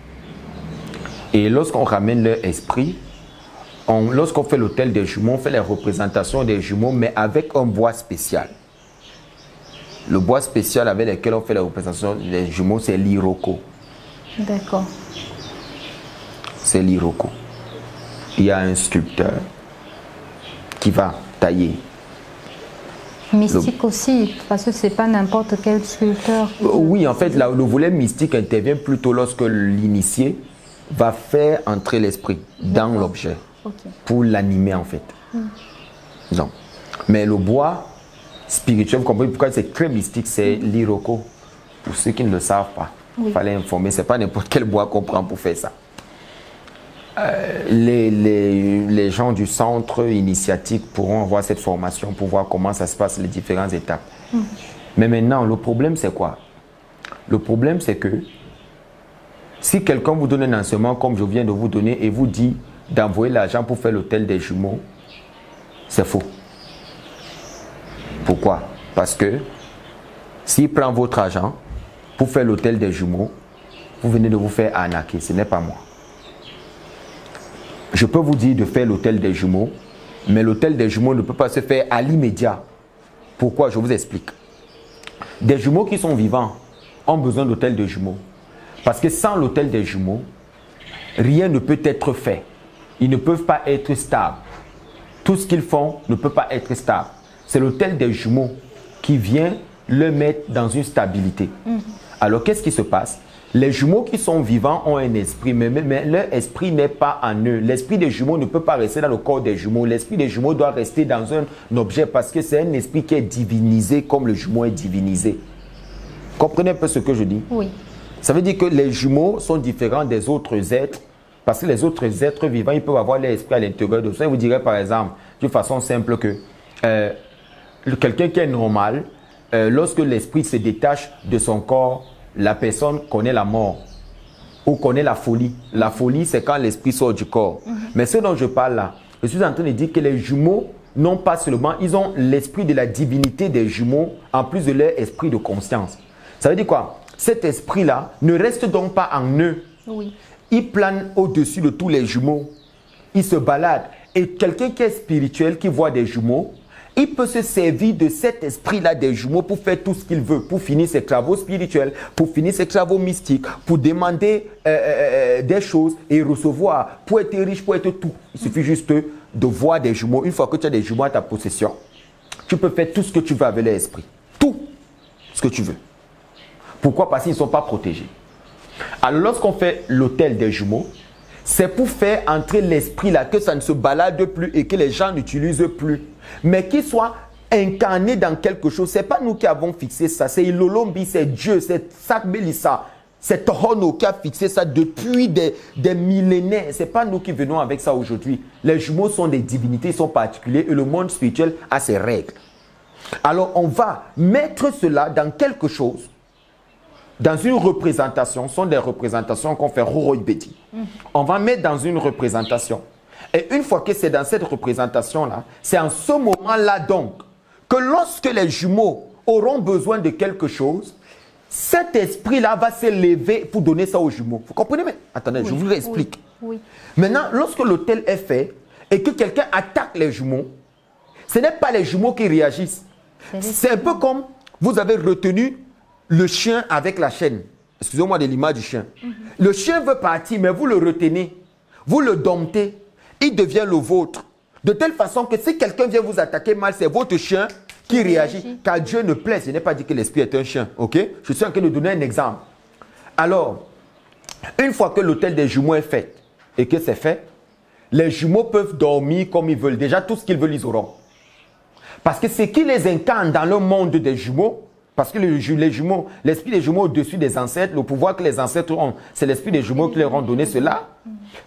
Et lorsqu'on ramène leur esprit, lorsqu'on fait l'hôtel des jumeaux, on fait les représentations des jumeaux, mais avec un bois spécial. Le bois spécial avec lequel on fait les représentations des jumeaux, c'est l'iroko. D'accord. C'est l'iroko. Il y a un sculpteur qui va tailler. Mystique aussi, parce que ce n'est pas n'importe quel sculpteur. Oui, en fait, le volet mystique intervient plutôt lorsque l'initié va faire entrer l'esprit dans l'objet. Pour l'animer en fait. Non. Mais le bois spirituel, vous comprenez pourquoi c'est très mystique, c'est l'iroko. Pour ceux qui ne le savent pas, il fallait informer, c'est pas n'importe quel bois qu'on prend pour faire ça. Les gens du centre initiatique pourront avoir cette formation pour voir comment ça se passe, les différentes étapes. Mais maintenant, le problème c'est quoi? Le problème c'est que si quelqu'un vous donne un enseignement comme je viens de vous donner et vous dit d'envoyer l'argent pour faire l'hôtel des jumeaux, c'est faux. Pourquoi? Parce que s'il prend votre argent pour faire l'hôtel des jumeaux, vous venez de vous faire arnaquer, ce n'est pas moi. Je peux vous dire de faire l'hôtel des jumeaux, mais l'hôtel des jumeaux ne peut pas se faire à l'immédiat. Pourquoi? Je vous explique. Des jumeaux qui sont vivants ont besoin d'hôtel des jumeaux. Parce que sans l'hôtel des jumeaux, rien ne peut être fait. Ils ne peuvent pas être stables. Tout ce qu'ils font ne peut pas être stable. C'est l'hôtel des jumeaux qui vient le mettre dans une stabilité. Alors, qu'est-ce qui se passe? Les jumeaux qui sont vivants ont un esprit, mais leur esprit n'est pas en eux. L'esprit des jumeaux ne peut pas rester dans le corps des jumeaux. L'esprit des jumeaux doit rester dans un objet parce que c'est un esprit qui est divinisé comme le jumeau est divinisé. Comprenez un peu ce que je dis? Oui. Ça veut dire que les jumeaux sont différents des autres êtres parce que les autres êtres vivants, ils peuvent avoir l'esprit à l'intérieur de ça. Je vous dirais par exemple, d'une façon simple que quelqu'un qui est normal, lorsque l'esprit se détache de son corps, la personne connaît la mort ou connaît la folie. La folie, c'est quand l'esprit sort du corps. Mais ce dont je parle là, je suis en train de dire que les jumeaux n'ont pas seulement, ils ont l'esprit de la divinité des jumeaux en plus de leur esprit de conscience. Ça veut dire quoi? Cet esprit-là ne reste donc pas en eux. Oui. Il plane au-dessus de tous les jumeaux. Il se balade. Et quelqu'un qui est spirituel, qui voit des jumeaux, il peut se servir de cet esprit-là des jumeaux pour faire tout ce qu'il veut, pour finir ses travaux spirituels, pour finir ses travaux mystiques, pour demander des choses et recevoir, pour être riche, pour être tout. Il suffit juste de voir des jumeaux. Une fois que tu as des jumeaux à ta possession, tu peux faire tout ce que tu veux avec l'esprit. Tout ce que tu veux. Pourquoi? Parce qu'ils ne sont pas protégés. Alors lorsqu'on fait l'autel des jumeaux, c'est pour faire entrer l'esprit là, que ça ne se balade plus et que les gens n'utilisent plus. Mais qu'il soit incarné dans quelque chose. Ce n'est pas nous qui avons fixé ça. C'est Ilolombi, c'est Dieu, c'est Sakbelissa, c'est Tohono qui a fixé ça depuis des millénaires. Ce n'est pas nous qui venons avec ça aujourd'hui. Les jumeaux sont des divinités, ils sont particuliers et le monde spirituel a ses règles. Alors on va mettre cela dans quelque chose. Dans une représentation, ce sont des représentations qu'on fait Roroibedi. On va mettre dans une représentation. Et une fois que c'est dans cette représentation-là, c'est en ce moment-là donc que lorsque les jumeaux auront besoin de quelque chose, cet esprit-là va s'élever pour donner ça aux jumeaux. Vous comprenez? Mais attendez, je vous l'explique. Oui. Maintenant, lorsque l'autel est fait et que quelqu'un attaque les jumeaux, ce n'est pas les jumeaux qui réagissent. C'est un peu comme vous avez retenu le chien avec la chaîne. Excusez-moi de l'image du chien. Le chien veut partir, mais vous le retenez. Vous le domptez. Il devient le vôtre. De telle façon que si quelqu'un vient vous attaquer mal, c'est votre chien qui réagit. Car Dieu ne plaît. Je n'ai pas dit que l'esprit est un chien. Ok? Je suis en train de donner un exemple. Alors, une fois que l'autel des jumeaux est fait et que c'est fait, les jumeaux peuvent dormir comme ils veulent. Déjà, tout ce qu'ils veulent, ils auront. Parce que ce qui les incarne dans le monde des jumeaux, parce que les jumeaux, l'esprit des jumeaux au-dessus des ancêtres, le pouvoir que les ancêtres ont, c'est l'esprit des jumeaux qui leur ont donné cela.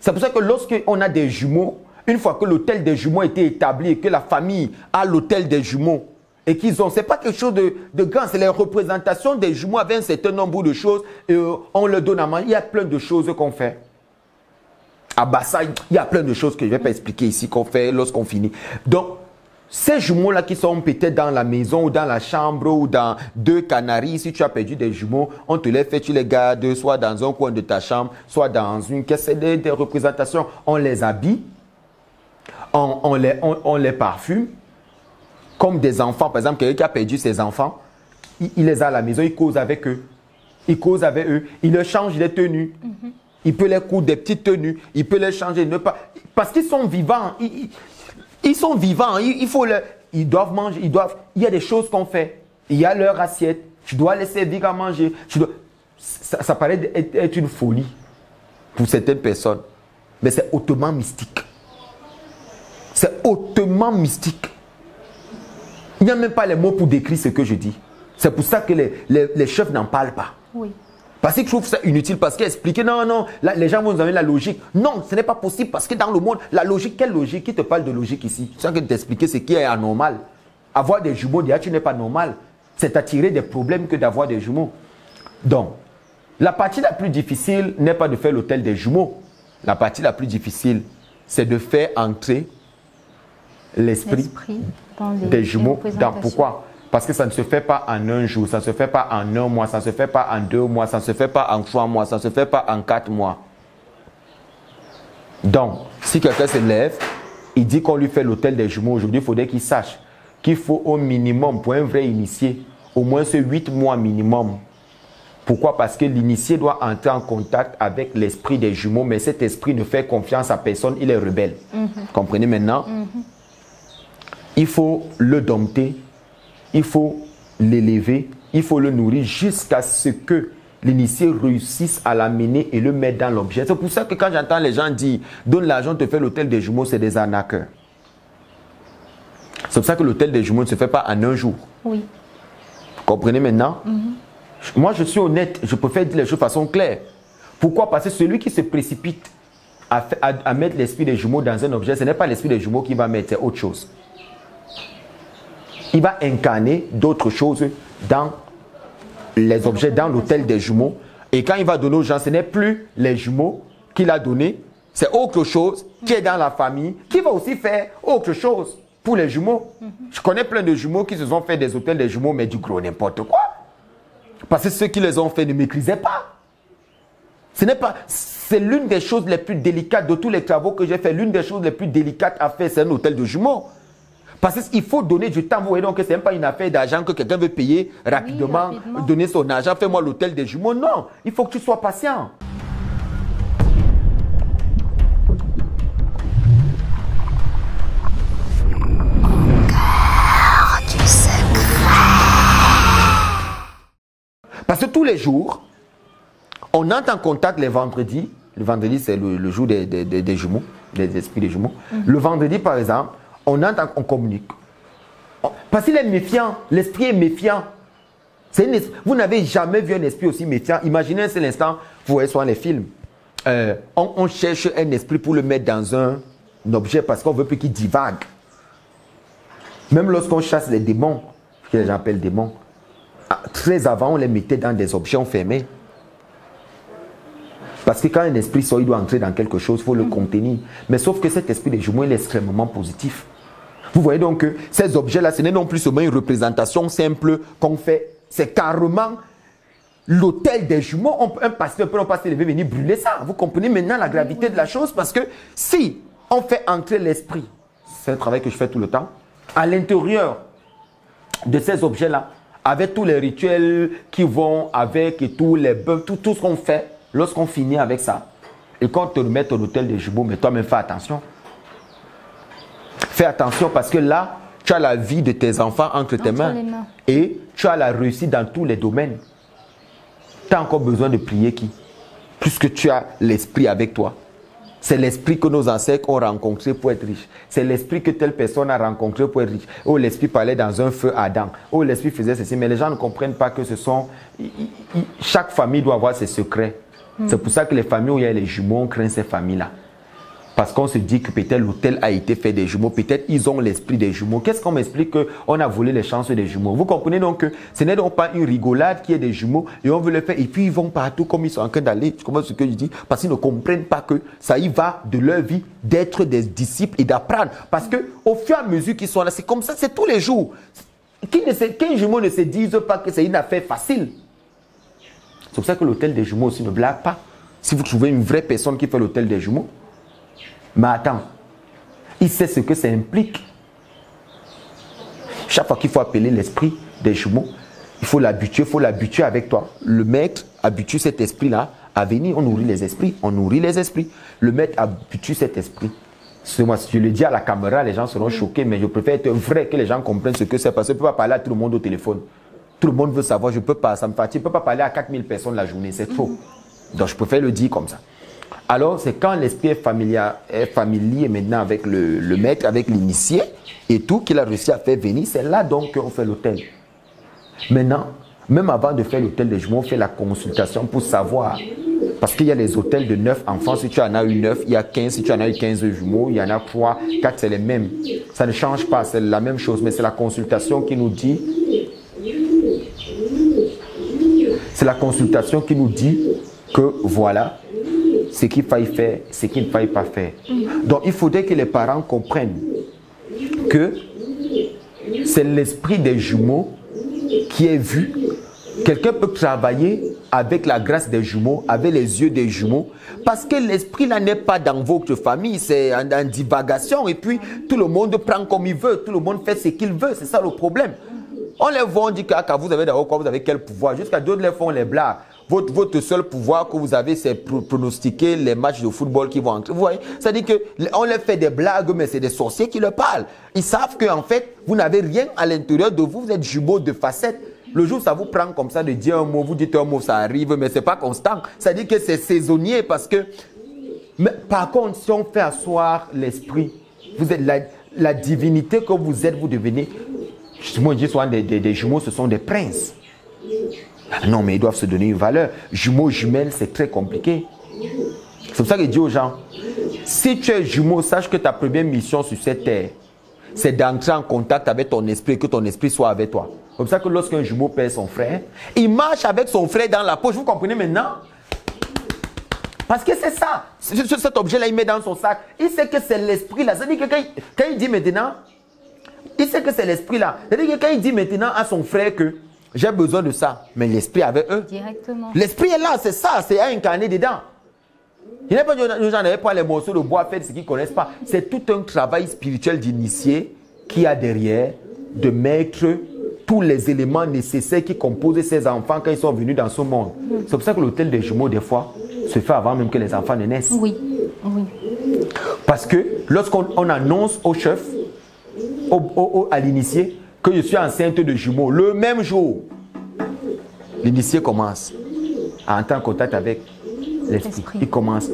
C'est pour ça que lorsqu'on a des jumeaux, une fois que l'autel des jumeaux a été établi et que la famille a l'autel des jumeaux, et qu'ils ont, c'est pas quelque chose de grand, c'est la représentation des jumeaux avec un certain nombre de choses, et on leur donne à manger. Il y a plein de choses qu'on fait. À Bassa, il y a plein de choses que je ne vais pas expliquer ici qu'on fait lorsqu'on finit. Donc, ces jumeaux-là qui sont peut-être dans la maison ou dans la chambre ou dans deux canaries, si tu as perdu des jumeaux, on te les fait, tu les gardes soit dans un coin de ta chambre, soit dans une caisse des représentations. On les habille, on les parfume, comme des enfants. Par exemple, quelqu'un qui a perdu ses enfants, il les a à la maison, il cause avec eux. Il cause avec eux, il leur change les tenues. Il peut les coudre des petites tenues, il peut les changer. Parce qu'ils sont vivants. Ils sont vivants, ils doivent manger, il y a des choses qu'on fait. Il y a leur assiette, tu dois les servir à manger. Ça paraît être une folie pour certaines personnes, mais c'est hautement mystique. C'est hautement mystique. Il n'y a même pas les mots pour décrire ce que je dis. C'est pour ça que les chefs n'en parlent pas. Oui. Parce qu'ils trouvent ça inutile, parce qu'expliquer, non, là, les gens vont nous amener la logique. Non, ce n'est pas possible, parce que dans le monde, la logique, quelle logique? Qui te parle de logique ici? Je suis en train de t'expliquer ce qui est anormal. Avoir des jumeaux, déjà, tu n'es pas normal. C'est attirer des problèmes que d'avoir des jumeaux. Donc, la partie la plus difficile n'est pas de faire l'autel des jumeaux. La partie la plus difficile, c'est de faire entrer l'esprit des jumeaux. Pourquoi? Parce que ça ne se fait pas en un jour, ça ne se fait pas en un mois, ça ne se fait pas en 2 mois, ça ne se fait pas en 3 mois, ça ne se fait pas en 4 mois. Donc, si quelqu'un se lève, il dit qu'on lui fait l'autel des jumeaux aujourd'hui, il faudrait qu'il sache qu'il faut au minimum, pour un vrai initié, au moins ce 8 mois minimum. Pourquoi? Parce que l'initié doit entrer en contact avec l'esprit des jumeaux, mais cet esprit ne fait confiance à personne, il est rebelle. Comprenez maintenant? Il faut le dompter. Il faut l'élever, il faut le nourrir jusqu'à ce que l'initié réussisse à l'amener et le mettre dans l'objet. C'est pour ça que quand j'entends les gens dire « donne l'argent, te fait l'autel des jumeaux », c'est des arnaqueurs. C'est pour ça que l'autel des jumeaux ne se fait pas en un jour. Oui. Vous comprenez maintenant? Moi, je suis honnête, je préfère dire les choses de façon claire. Pourquoi? Parce que celui qui se précipite à mettre l'esprit des jumeaux dans un objet, ce n'est pas l'esprit des jumeaux qui va mettre, c'est autre chose. Il va incarner d'autres choses dans les objets, dans l'hôtel des jumeaux. Et quand il va donner aux gens, ce n'est plus les jumeaux qu'il a donné, c'est autre chose qui est dans la famille, qui va aussi faire autre chose pour les jumeaux. Je connais plein de jumeaux qui se sont fait des hôtels des jumeaux, mais du gros n'importe quoi. Parce que ceux qui les ont fait ne maîtrisaient pas. C'est l'une des choses les plus délicates de tous les travaux que j'ai fait. L'une des choses les plus délicates à faire, c'est un hôtel de jumeaux. Parce qu'il faut donner du temps. Vous voyez donc que ce n'est pas une affaire d'argent que quelqu'un veut payer rapidement, donner son argent, fais-moi l'hôtel des jumeaux. Non, il faut que tu sois patient. Parce que tous les jours, on entre en contact les vendredis. Le vendredi, c'est le jour des jumeaux, des esprits des jumeaux. Le vendredi, par exemple, on communique. Parce qu'il est méfiant. L'esprit est méfiant. Vous n'avez jamais vu un esprit aussi méfiant. Imaginez un seul instant, vous voyez souvent les films. On cherche un esprit pour le mettre dans un objet parce qu'on veut plus qu'il divague. Même lorsqu'on chasse les démons, ce que les gens appellent démons, très avant, on les mettait dans des objets enfermés. Parce que quand un esprit sort, il doit entrer dans quelque chose, il faut le contenir. Mais sauf que cet esprit des jumeaux, il est extrêmement positif. Vous voyez donc que ces objets-là, ce n'est non plus seulement une représentation simple qu'on fait. C'est carrément l'hôtel des jumeaux. Un pasteur peut venir brûler ça. Vous comprenez maintenant la gravité de la chose? Parce que si on fait entrer l'esprit, c'est un travail que je fais tout le temps, à l'intérieur de ces objets-là, avec tous les rituels qui vont avec et tous les bœufs, tout ce qu'on fait, lorsqu'on finit avec ça, et qu'on te remet au hôtel des jumeaux, mais toi-même fais attention. Fais attention parce que là, tu as la vie de tes enfants entre tes mains. Et tu as la réussite dans tous les domaines. Tu as encore besoin de prier qui? Puisque tu as l'esprit avec toi. C'est l'esprit que nos ancêtres ont rencontré pour être riches. C'est l'esprit que telle personne a rencontré pour être riche. Oh, l'esprit parlait dans un feu ardent. Oh, l'esprit faisait ceci. Mais les gens ne comprennent pas que ce sont... Chaque famille doit avoir ses secrets. C'est pour ça que les familles où il y a les jumeaux, on craint ces familles-là. Parce qu'on se dit que peut-être l'hôtel a été fait des jumeaux. Peut-être ils ont l'esprit des jumeaux. Qu'est-ce qu'on m'explique qu'on a volé les chances des jumeaux? Vous comprenez donc que ce n'est donc pas une rigolade qui est des jumeaux et on veut le faire. Et puis ils vont partout comme ils sont en train d'aller. Tu comprends ce que je dis? Parce qu'ils ne comprennent pas que ça y va de leur vie d'être des disciples et d'apprendre. Parce qu'au fur et à mesure qu'ils sont là, c'est comme ça, c'est tous les jours. Qu'un jumeau ne se dise pas que c'est une affaire facile. C'est pour ça que l'hôtel des jumeaux aussi ne blague pas. Si vous trouvez une vraie personne qui fait l'hôtel des jumeaux, mais attends, il sait ce que ça implique. Chaque fois qu'il faut appeler l'esprit des jumeaux, il faut l'habituer avec toi. Le maître habitue cet esprit-là à venir. On nourrit les esprits, Le maître habitue cet esprit. Moi, si je le dis à la caméra, les gens seront choqués, mais je préfère être vrai que les gens comprennent ce que c'est. Parce que je ne peux pas parler à tout le monde au téléphone. Tout le monde veut savoir, je ne peux pas, ça me fatigue. Je ne peux pas parler à 4000 personnes la journée, c'est trop. Donc je préfère le dire comme ça. Alors, c'est quand l'esprit est familier maintenant avec le maître, avec l'initié et tout, qu'il a réussi à faire venir. C'est là donc qu'on fait l'hôtel. Maintenant, même avant de faire l'hôtel des jumeaux, on fait la consultation pour savoir. Parce qu'il y a les hôtels de 9 enfants. Si tu en as eu 9, il y a 15. Si tu en as eu 15 jumeaux, il y en a 3, 4, c'est les mêmes. Ça ne change pas, c'est la même chose. Mais c'est la consultation qui nous dit... C'est la consultation qui nous dit que voilà ce qu'il faille faire, ce qu'il ne faille pas faire. Donc il faudrait que les parents comprennent que c'est l'esprit des jumeaux qui est vu. Quelqu'un peut travailler avec la grâce des jumeaux, avec les yeux des jumeaux, parce que l'esprit là n'est pas dans votre famille, c'est en divagation et puis tout le monde prend comme il veut, tout le monde fait ce qu'il veut, c'est ça le problème. On les voit, on dit que vous avez d'abord quoi, vous avez quel pouvoir, jusqu'à d'autres les font les blagues. Votre seul pouvoir que vous avez, c'est pronostiquer les matchs de football qui vont entrer. Vous voyez, ça dit qu'on leur fait des blagues, mais c'est des sorciers qui leur parlent. Ils savent qu'en fait, vous n'avez rien à l'intérieur de vous, vous êtes jumeaux de facettes. Le jour où ça vous prend comme ça de dire un mot, vous dites un mot, ça arrive, mais ce n'est pas constant. Ça dit que c'est saisonnier parce que... Mais par contre, si on fait asseoir l'esprit, vous êtes la divinité que vous êtes, vous devenez... Moi, je dis souvent des jumeaux, ce sont des princes. Non, mais ils doivent se donner une valeur. Jumeaux, jumelles, c'est très compliqué. C'est pour ça que je dis aux gens, si tu es jumeau, sache que ta première mission sur cette terre, c'est d'entrer en contact avec ton esprit et que ton esprit soit avec toi. Comme ça que lorsqu'un jumeau perd son frère, il marche avec son frère dans la poche. Vous comprenez maintenant? Parce que c'est ça. Cet objet-là, il met dans son sac. Il sait que c'est l'esprit-là. C'est-à-dire que quand il dit maintenant, il sait que c'est l'esprit-là. C'est-à-dire que quand il dit maintenant à son frère que j'ai besoin de ça, mais l'esprit avec eux. Directement. L'esprit est là, c'est ça, c'est incarné dedans. Il n'est pas nous j'en avais pas les morceaux de bois faits, ce qu'ils ne connaissent pas. C'est tout un travail spirituel d'initié qui a derrière de mettre tous les éléments nécessaires qui composent ces enfants quand ils sont venus dans ce monde. C'est pour ça que l'hôtel des jumeaux, des fois, se fait avant même que les enfants ne naissent. Oui, oui. Parce que lorsqu'on annonce au chef, à l'initié, que je suis enceinte de jumeaux, le même jour, l'initié commence à entrer en contact avec l'esprit. Il commence.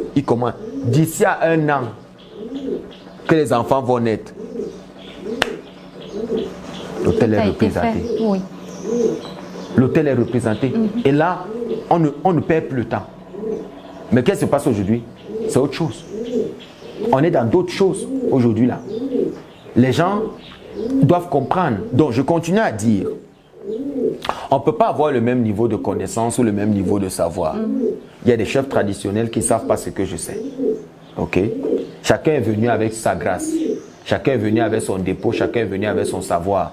D'ici à 1 an, que les enfants vont naître, l'hôtel est représenté. Oui. L'hôtel est représenté. Et là, on ne perd plus le temps. Mais qu'est-ce qui se passe aujourd'hui? C'est autre chose. On est dans d'autres choses aujourd'hui là. Les gens doivent comprendre. Donc, je continue à dire, on ne peut pas avoir le même niveau de connaissance ou le même niveau de savoir. Il y a des chefs traditionnels qui ne savent pas ce que je sais. Ok? Chacun est venu avec sa grâce. Chacun est venu avec son dépôt. Chacun est venu avec son savoir.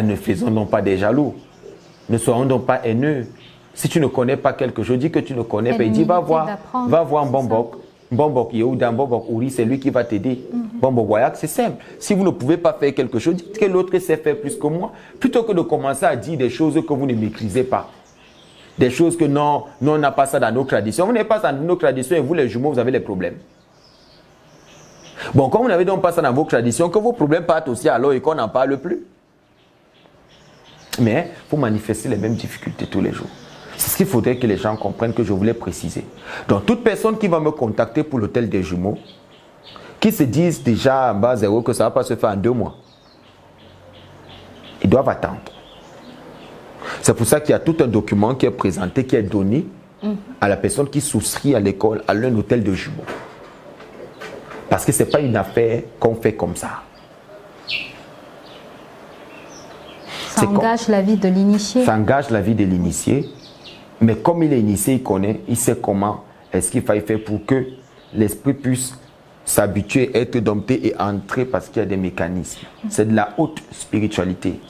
Ne faisons donc pas des jaloux. Ne soyons donc pas haineux. Si tu ne connais pas quelque chose, dis que tu ne connais pas. Il dit, va voir Mbambok. Mbambok Yehuda, Mbambok Ouri, c'est lui qui va t'aider. Mbambok Wayak, c'est simple. Si vous ne pouvez pas faire quelque chose, dites que l'autre sait faire plus que moi. Plutôt que de commencer à dire des choses que vous ne maîtrisez pas. Des choses que non, on n'a pas ça dans nos traditions. Vous n'avez pas ça dans nos traditions et vous, les jumeaux, vous avez les problèmes. Bon, quand vous n'avez donc pas ça dans vos traditions, que vos problèmes partent aussi alors et qu'on n'en parle plus. Mais vous manifestez les mêmes difficultés tous les jours. C'est ce qu'il faudrait que les gens comprennent, que je voulais préciser. Donc, toute personne qui va me contacter pour l'hôtel des jumeaux, qui se disent déjà en bas zéro que ça ne va pas se faire en 2 mois, ils doivent attendre. C'est pour ça qu'il y a tout un document qui est présenté, qui est donné à la personne qui souscrit à l'école, à un hôtel de jumeaux. Parce que ce n'est pas une affaire qu'on fait comme ça. Ça engage la vie de l'initié. Ça engage la vie de l'initié. Mais comme il est initié, il connaît, il sait comment est-ce qu'il faut faire pour que l'esprit puisse s'habituer, être dompté et entrer parce qu'il y a des mécanismes. C'est de la haute spiritualité.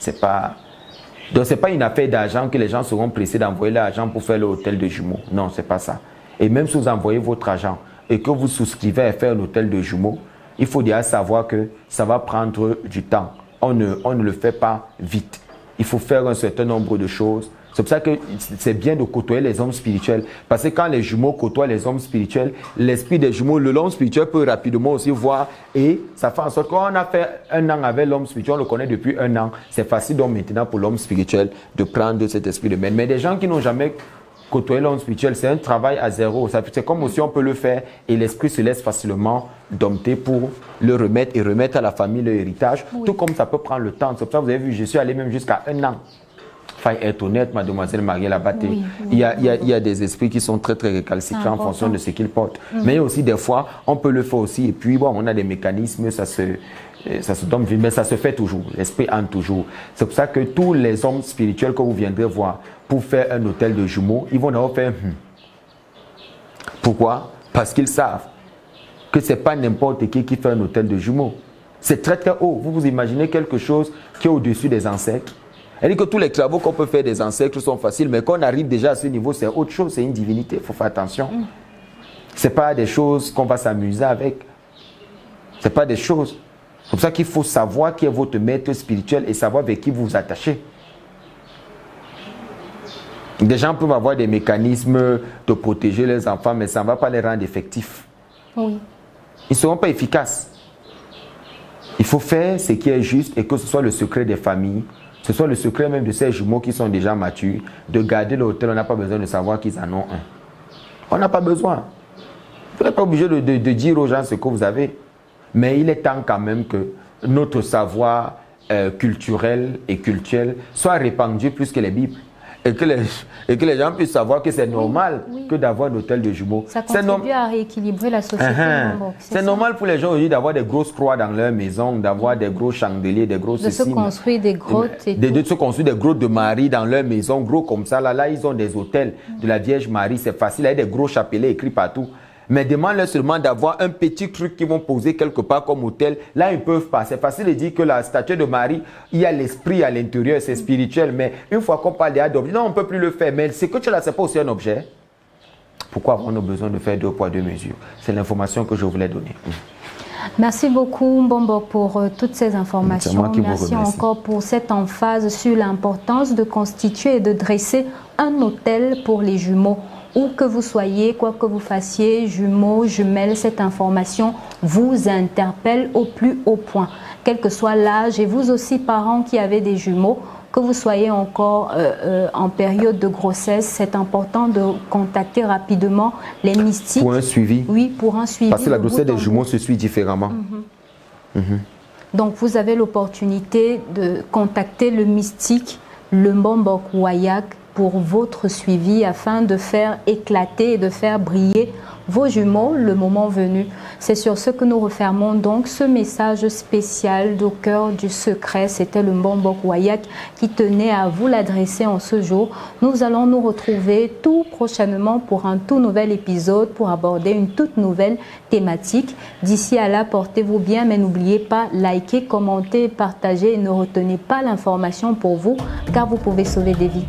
Donc, ce n'est pas une affaire d'argent que les gens seront pressés d'envoyer l'argent pour faire l'hôtel de jumeaux. Non, ce n'est pas ça. Et même si vous envoyez votre argent et que vous souscrivez à faire l'hôtel de jumeaux, il faut déjà savoir que ça va prendre du temps. On ne le fait pas vite. Il faut faire un certain nombre de choses. C'est pour ça que c'est bien de côtoyer les hommes spirituels. Parce que quand les jumeaux côtoient les hommes spirituels, l'esprit des jumeaux, l'homme spirituel peut rapidement aussi voir. Et ça fait en sorte qu'on a fait 1 an avec l'homme spirituel, on le connaît depuis 1 an. C'est facile donc maintenant pour l'homme spirituel de prendre cet esprit de maître. Mais des gens qui n'ont jamais côtoyé l'homme spirituel, c'est un travail à zéro. C'est comme aussi on peut le faire et l'esprit se laisse facilement dompter pour le remettre et remettre à la famille l'héritage. Oui. Tout comme ça peut prendre le temps. C'est pour ça que vous avez vu, je suis allé même jusqu'à 1 an. Faille être honnête, mademoiselle Marielle Abaté. Oui, oui, il y a des esprits qui sont très très récalcitrants en fonction de ce qu'ils portent. Mais aussi des fois, on peut le faire aussi. Et puis bon, on a des mécanismes, ça se donne, mais ça se fait toujours. L'esprit entre toujours. C'est pour ça que tous les hommes spirituels que vous viendrez voir pour faire un hôtel de jumeaux, ils vont d'abord faire Pourquoi? Parce qu'ils savent que ce n'est pas n'importe qui fait un hôtel de jumeaux. C'est très très haut. Vous vous imaginez quelque chose qui est au-dessus des ancêtres. Elle dit que tous les travaux qu'on peut faire des ancêtres sont faciles, mais quand on arrive déjà à ce niveau, c'est autre chose, c'est une divinité, il faut faire attention. Ce n'est pas des choses qu'on va s'amuser avec. Ce n'est pas des choses. C'est pour ça qu'il faut savoir qui est votre maître spirituel et savoir avec qui vous vous attachez. Des gens peuvent avoir des mécanismes de protéger les enfants, mais ça ne va pas les rendre effectifs. Oui. Ils ne seront pas efficaces. Il faut faire ce qui est juste et que ce soit le secret des familles. Ce soit le secret même de ces jumeaux qui sont déjà matures, de garder l'hôtel. On n'a pas besoin de savoir qu'ils en ont un. On n'a pas besoin. Vous n'êtes pas obligé de dire aux gens ce que vous avez. Mais il est temps quand même que notre savoir culturel et cultuel soit répandu plus que les Bibles. et que les gens puissent savoir que c'est normal que d'avoir un hôtel de jumeaux. Ça contribue à rééquilibrer la société. C'est normal pour les gens aujourd'hui d'avoir des grosses croix dans leur maison, d'avoir des gros chandeliers, des grosses cimes. De se construire des grottes. De se construire des grottes de Marie dans leur maison, gros comme ça. Là, ils ont des hôtels de la Vierge Marie, c'est facile. Il y a des gros chapelets écrits partout. Mais demande-leur seulement d'avoir un petit truc qu'ils vont poser quelque part comme hôtel. Là, ils ne peuvent pas. C'est facile de dire que la statue de Marie, il y a l'esprit à l'intérieur, c'est spirituel. Mais une fois qu'on parle d'objet, non, on ne peut plus le faire. Mais c'est que tu là, ce n'est pas aussi un objet. Pourquoi avons-nous besoin de faire 2 poids 2 mesures? C'est l'information que je voulais donner. Merci beaucoup, Mbombo, pour toutes ces informations. Merci encore pour cette emphase sur l'importance de constituer et de dresser un hôtel pour les jumeaux. Où que vous soyez, quoi que vous fassiez, jumeaux, jumelles, cette information vous interpelle au plus haut point. Quel que soit l'âge, et vous aussi, parents qui avez des jumeaux, que vous soyez encore en période de grossesse, c'est important de contacter rapidement les mystiques. Pour un suivi. Oui, pour un suivi. Parce que la grossesse des jumeaux se suit différemment. Donc, vous avez l'opportunité de contacter le mystique, le Mbombo Wayak, pour votre suivi afin de faire éclater et de faire briller vos jumeaux le moment venu. C'est sur ce que nous refermons donc ce message spécial d'au cœur du secret. C'était le Mbombo Wayak qui tenait à vous l'adresser en ce jour. Nous allons nous retrouver tout prochainement pour un tout nouvel épisode pour aborder une toute nouvelle thématique. D'ici à là, portez-vous bien, mais n'oubliez pas, likez, commentez, partagez et ne retenez pas l'information pour vous car vous pouvez sauver des vies.